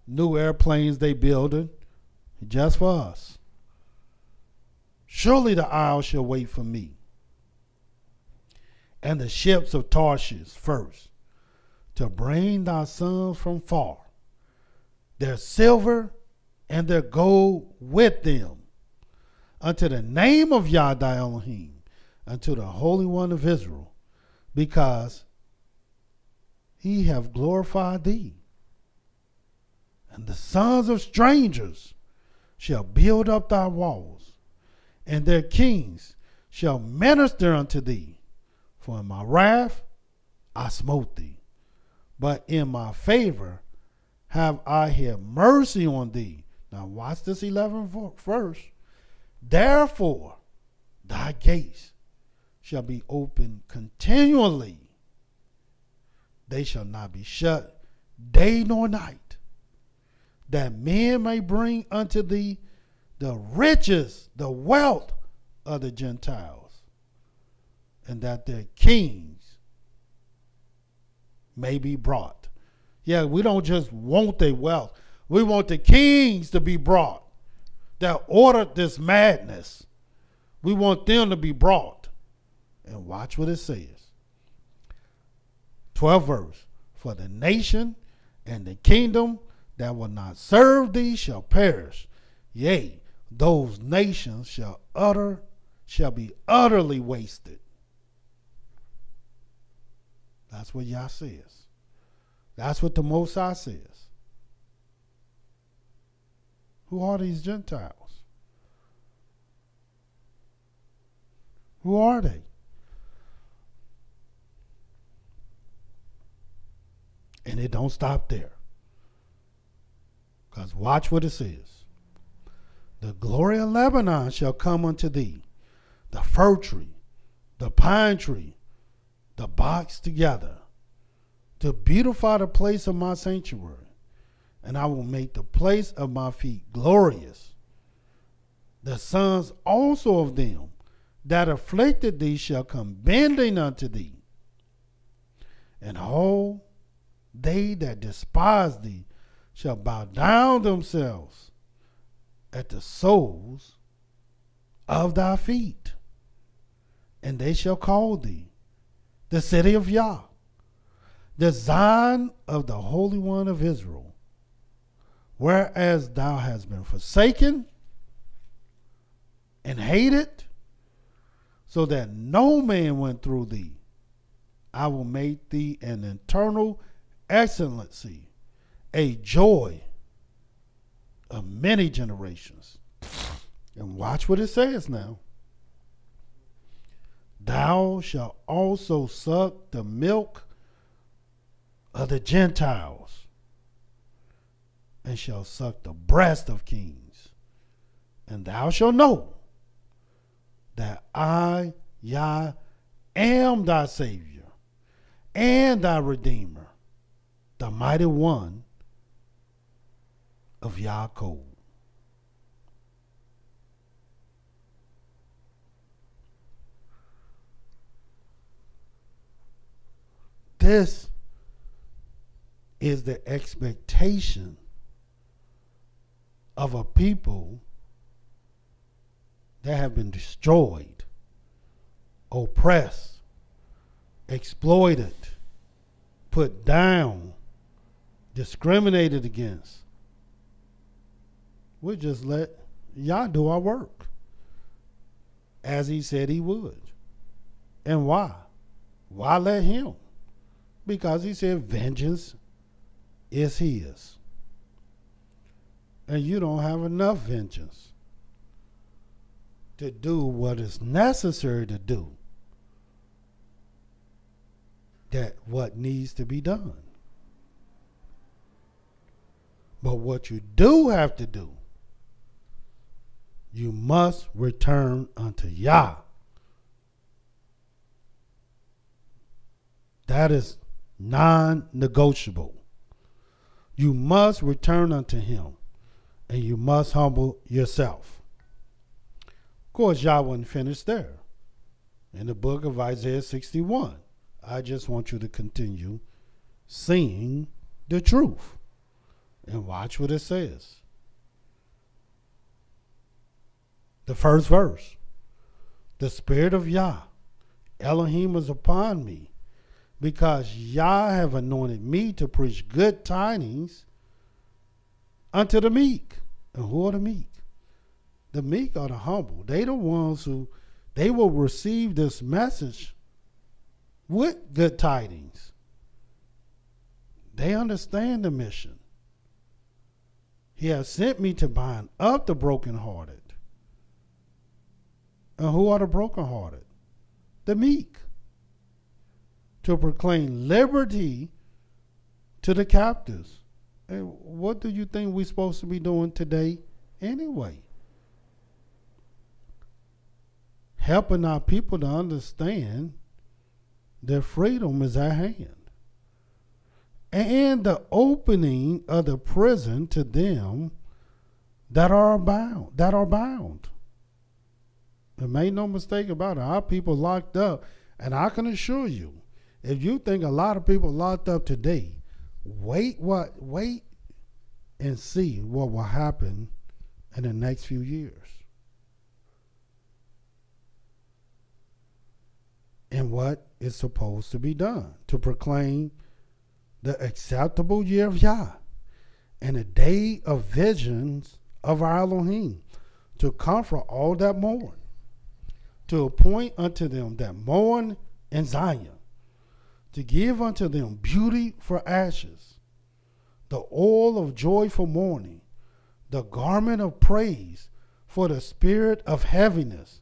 new airplanes they building just for us. Surely the isle shall wait for me, and the ships of Tarshish first, to bring thy sons from far, their silver and their gold with them, unto the name of Yah thy Elohim, unto the Holy One of Israel, because he have glorified thee. And the sons of strangers shall build up thy walls, and their kings shall minister unto thee. For in my wrath I smote thee, but in my favor have I had mercy on thee. Now watch this 11th verse. Therefore thy gates shall be open continually. They shall not be shut day nor night, that men may bring unto thee the riches, the wealth of the Gentiles, and that their kings may be brought. Yeah, we don't just want their wealth. We want the kings to be brought that ordered this madness. We want them to be brought. And watch what it says. 12th verse. For the nation and the kingdom that will not serve thee shall perish. Yea, those nations shall be utterly wasted. That's what Yah says. That's what the Most High says. Who are these Gentiles? Who are they? And it don't stop there. Because watch what it says. The glory of Lebanon shall come unto thee, the fir tree, the pine tree, the box together, to beautify the place of my sanctuary. And I will make the place of my feet glorious. The sons also of them that afflicted thee shall come bending unto thee. And all they that despise thee shall bow down themselves at the soles of thy feet. And they shall call thee the city of Yah, the Zion of the Holy One of Israel. Whereas thou hast been forsaken and hated, so that no man went through thee, I will make thee an eternal excellency, a joy of many generations. And watch what it says now. Thou shalt also suck the milk of the Gentiles, and shalt suck the breast of kings. And thou shalt know that I, Yah, am thy Savior and thy Redeemer, the mighty one of Yaakov. This is the expectation of a people that have been destroyed, oppressed, exploited, put down, discriminated against. We'll just let Yah do our work as he said he would. And why? Why let him? Because he said vengeance is his. And you don't have enough vengeance to do what is necessary to do that what needs to be done. But what you do have to do, you must return unto Yah. That is non-negotiable. You must return unto him, and you must humble yourself. Of course, Yah wasn't finished there. In the book of Isaiah 61, I just want you to continue seeing the truth. And watch what it says. The first verse. The Spirit of Yah, Elohim, is upon me, because Yah have anointed me to preach good tidings unto the meek. And who are the meek? The meek are the humble. They the ones who they will receive this message with good tidings. They understand the mission. He has sent me to bind up the brokenhearted. And who are the brokenhearted? The meek. To proclaim liberty to the captives. And what do you think we're supposed to be doing today anyway? Helping our people to understand their freedom is at hand. And the opening of the prison to them that are bound. And make no mistake about it, our people locked up. And I can assure you, if you think a lot of people locked up today, wait and see what will happen in the next few years. And what is supposed to be done to proclaim the acceptable year of Yah and a day of visions of our Elohim, to comfort all that mourn, to appoint unto them that mourn in Zion, to give unto them beauty for ashes, the oil of joy for mourning, the garment of praise for the spirit of heaviness,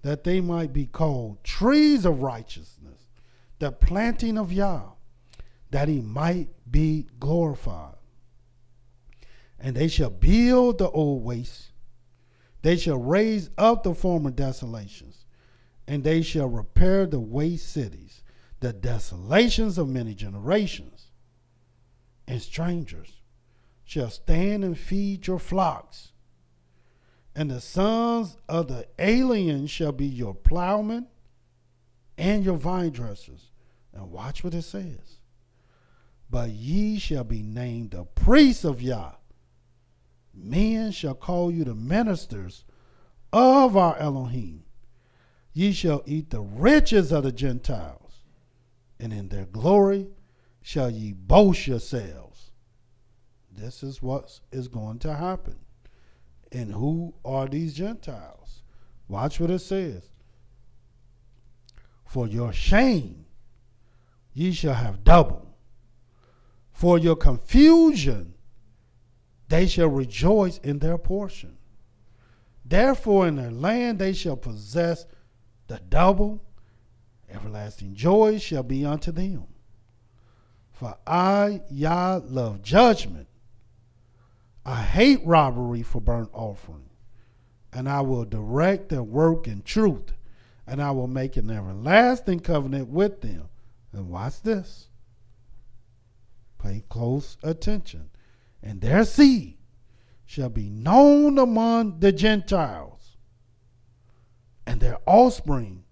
that they might be called trees of righteousness, the planting of Yah, that he might be glorified. And they shall build the old wastes, they shall raise up the former desolations, and they shall repair the waste cities, the desolations of many generations. And strangers shall stand and feed your flocks, and the sons of the aliens shall be your plowmen and your vine dressers. And watch what it says. But ye shall be named the priests of Yah. Men shall call you the ministers of our Elohim. Ye shall eat the riches of the Gentiles, and in their glory shall ye boast yourselves. This is what is going to happen. And who are these Gentiles? Watch what it says. For your shame ye shall have double. For your confusion they shall rejoice in their portion. Therefore in their land they shall possess the double. Everlasting joy shall be unto them. For I, Yah, love judgment. I hate robbery for burnt offering. And I will direct their work in truth. And I will make an everlasting covenant with them. And watch this. Pay close attention. And their seed shall be known among the Gentiles, and their offspring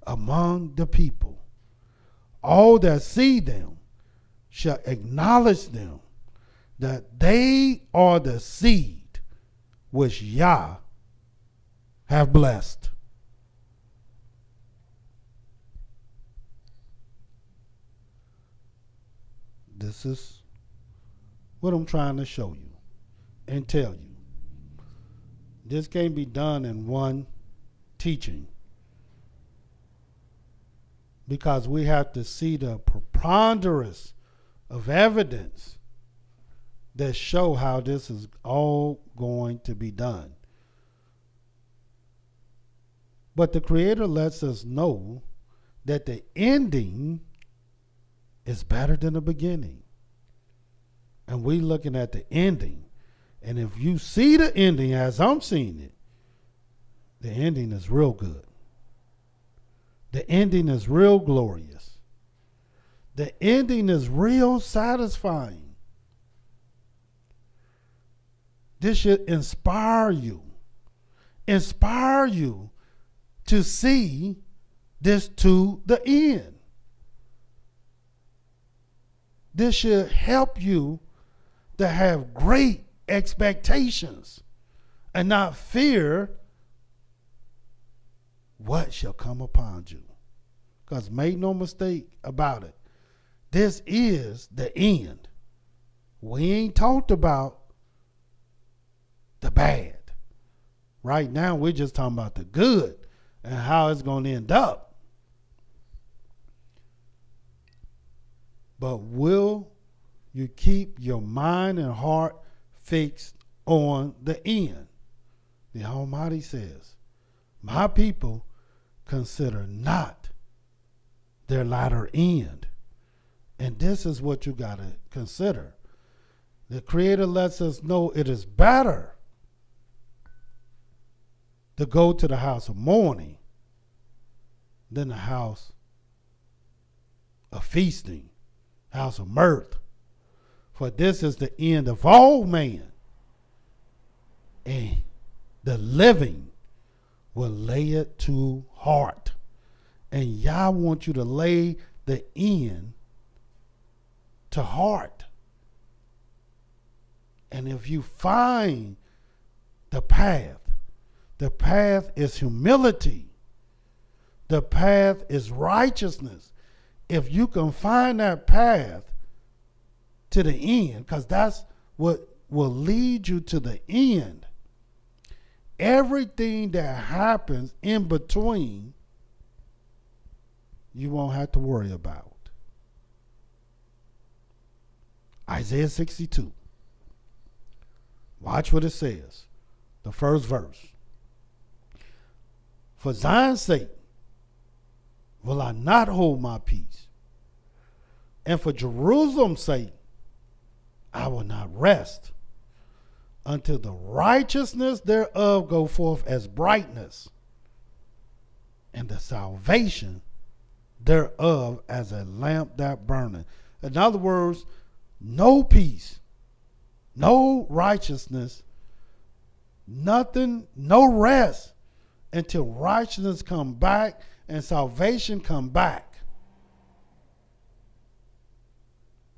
among the people. All that see them shall acknowledge them, that they are the seed which Yah have blessed. This is what I'm trying to show you and tell you. This can't be done in one teaching, because we have to see the preponderance of evidence that show how this is all going to be done. But the Creator lets us know that the ending is better than the beginning. And we looking at the ending. And if you see the ending as I'm seeing it, the ending is real good. The ending is real glorious. The ending is real satisfying. This should inspire you. Inspire you to see this to the end. This should help you to have great expectations and not fear what shall come upon you. Because make no mistake about it, this is the end. We ain't talked about the bad. Right now we're just talking about the good. and how it's going to end up. But will you keep your mind and heart fixed on the end? The Almighty says, my people consider not their latter end. And this is what you got to consider. The Creator lets us know it is better to go to the house of mourning than the house of feasting, house of mirth. For this is the end of all man, and the living will lay it to heart. And Yah wants you to lay the end to heart. And if you find the path is humility. The path is righteousness. If you can find that path to the end, because that's what will lead you to the end. Everything that happens in between, you won't have to worry about. Isaiah 62. Watch what it says. The first verse. For Zion's sake will I not hold my peace, and for Jerusalem's sake I will not rest, until the righteousness thereof go forth as brightness, and the salvation thereof as a lamp that burneth. In other words, no peace, no righteousness, nothing, no rest until righteousness come back and salvation come back.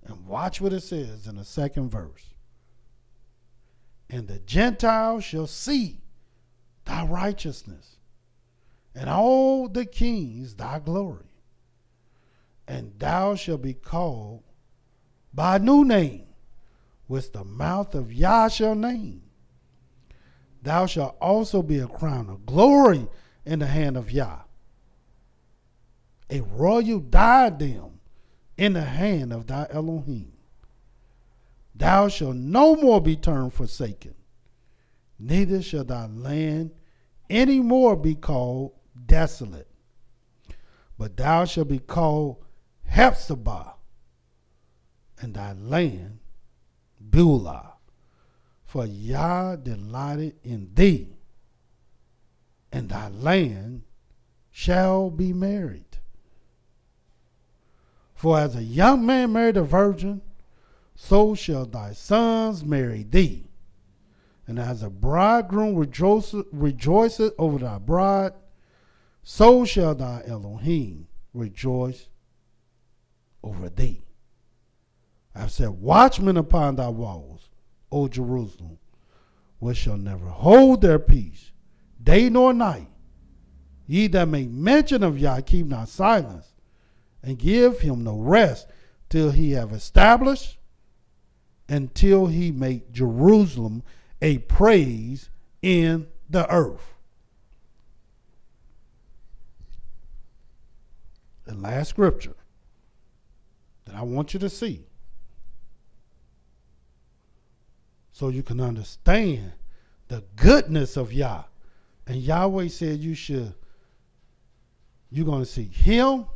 And watch what it says in the second verse. And the Gentiles shall see thy righteousness, and all the kings thy glory. And thou shalt be called by a new name, which the mouth of Yah shall name. Thou shalt also be a crown of glory in the hand of Yah, a royal diadem in the hand of thy Elohim. Thou shalt no more be termed forsaken, neither shall thy land any more be called desolate, but thou shalt be called Hephzibah, and thy land Beulah. For Yah delighted in thee, and thy land shall be married. For as a young man married a virgin, so shall thy sons marry thee. And as a bridegroom rejoiceth over thy bride, so shall thy Elohim rejoice over thee. I have set watchmen upon thy walls, O Jerusalem, which shall never hold their peace, day nor night. Ye that make mention of Yah, keep not silence, and give him no rest, till he have established, until he make Jerusalem a praise in the earth. The last scripture that I want you to see, so you can understand the goodness of Yah. And Yahweh said you're going to see him,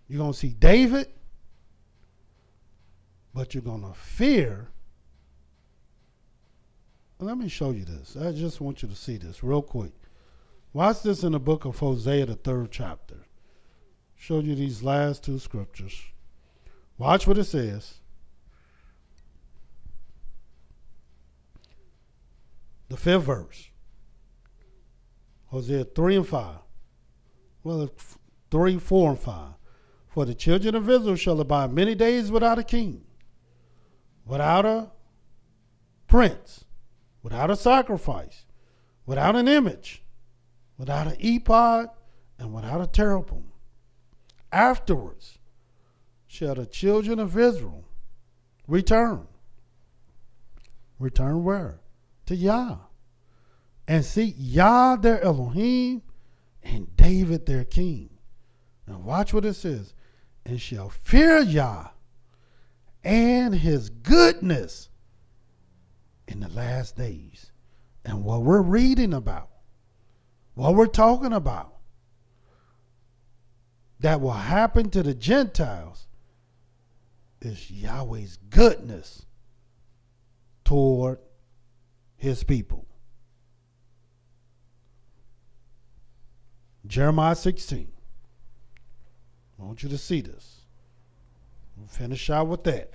you're going to see David, but you're going to fear. Let me show you this. I just want you to see this real quick. Watch this in the book of Hosea, the 3rd chapter. Show you these last two scriptures. Watch what it says. The 5th verse. Hosea 3 and 5. Well, 3, 4, and 5. For the children of Israel shall abide many days without a king, without a prince, without a sacrifice, without an image, without an ephod, and without a cherubim. Afterwards shall the children of Israel return. Return where? To Yah. and seek Yah their Elohim and David their king. Now watch what it says. And shall fear Yah and his goodness in the last days. And what we're reading about, what we're talking about, that will happen to the Gentiles is Yahweh's goodness toward his people. Jeremiah 16. I want you to see this. We'll finish out with that.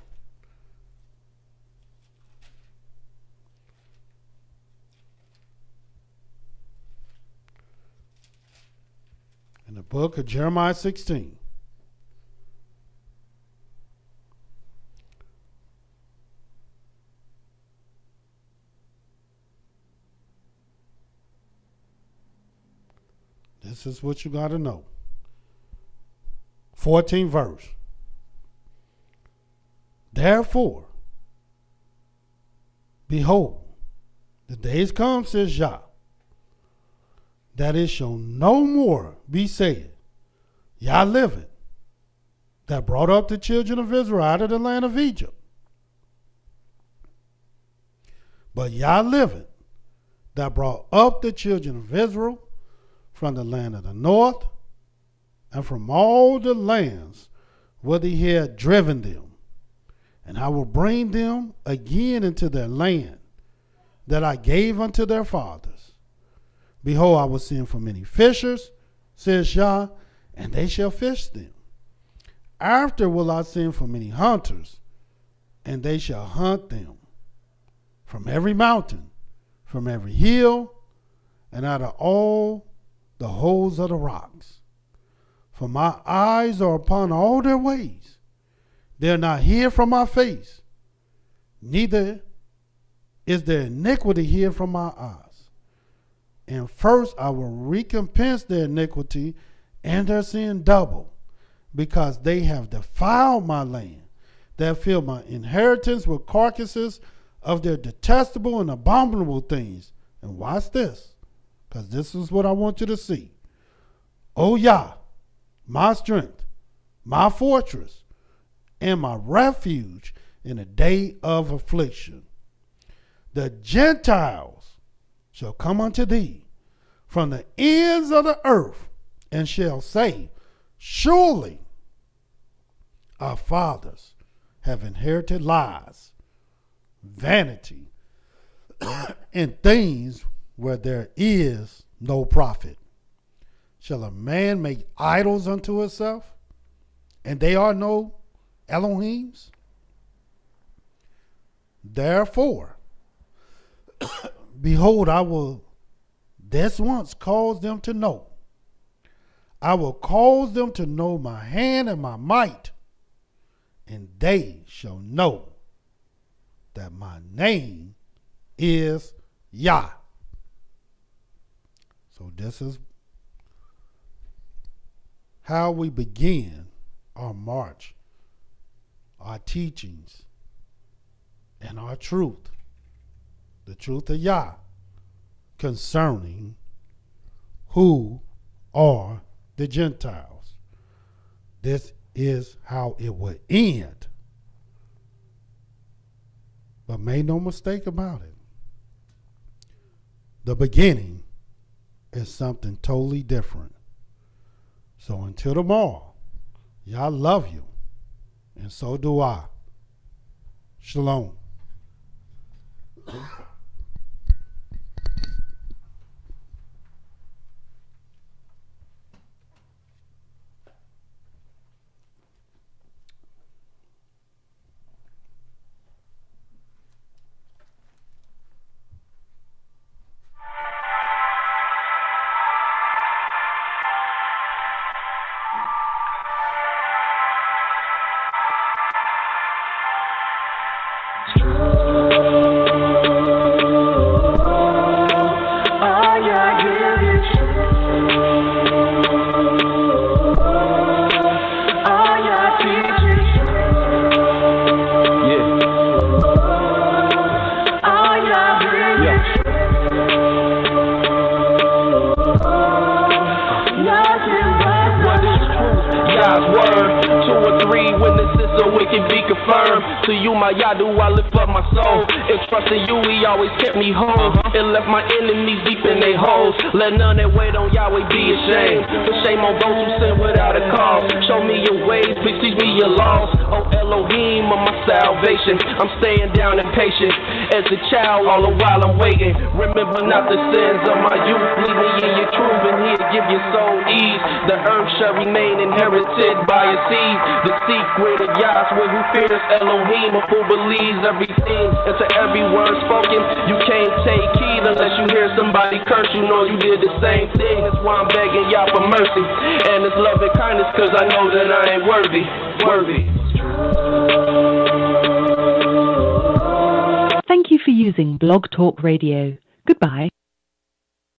In the book of Jeremiah 16. This is what you got to know. 14th verse. Therefore, behold, the days come, says Yah, that it shall no more be said, Yah liveth, that brought up the children of Israel out of the land of Egypt. But Yah liveth, that brought up the children of Israel from the land of the north, and from all the lands whither he had driven them. And I will bring them again into their land that I gave unto their fathers. Behold, I will send for many fishers, says Yah, and they shall fish them. After will I send for many hunters, and they shall hunt them. From every mountain, from every hill, and out of all the holes of the rocks. For my eyes are upon all their ways. They are not hid from my face, neither is there iniquity hid from my eyes. And first I will recompense their iniquity and their sin double, because they have defiled my land. They have filled my inheritance with carcasses of their detestable and abominable things. And watch this, because this is what I want you to see. O Yah, my strength, my fortress, and my refuge in a day of affliction. The Gentiles shall come unto thee from the ends of the earth, and shall say, surely our fathers have inherited lies, vanity, and things where there is no profit. Shall a man make idols unto himself, and they are no Elohims? Therefore, behold, I will this once cause them to know. I will cause them to know my hand and my might, and they shall know that my name is Yah. So this is how we begin our march, our teachings, and our truth, the truth of Yah, concerning who are the Gentiles. This is how it would end. But make no mistake about it. The beginning is something totally different. So until tomorrow, Yah love you, and so do I. Shalom. True. can be confirmed. To you, my Yah, do I lift up my soul. And trusting you, he always kept me whole. And left my enemies deep in their holes. Let none that wait on Yahweh be ashamed. For shame on those who sin without a cause. Show me your ways, please teach me your laws. Oh Elohim of my salvation, I'm staying down and patient. As a child, all the while I'm waiting. Remember not the sins of my youth. Lead me in your truth, and he'll give your soul ease. The earth shall remain inherited by a seed. The secret of Yahweh who fears Elohim, of who believes everything. And to every word spoken, you can't take heed unless you hear somebody curse. You know you did the same thing. That's why I'm begging Yah for mercy and His love and kindness, cause I know that I ain't worthy. Thank you for using Blog Talk Radio. Goodbye.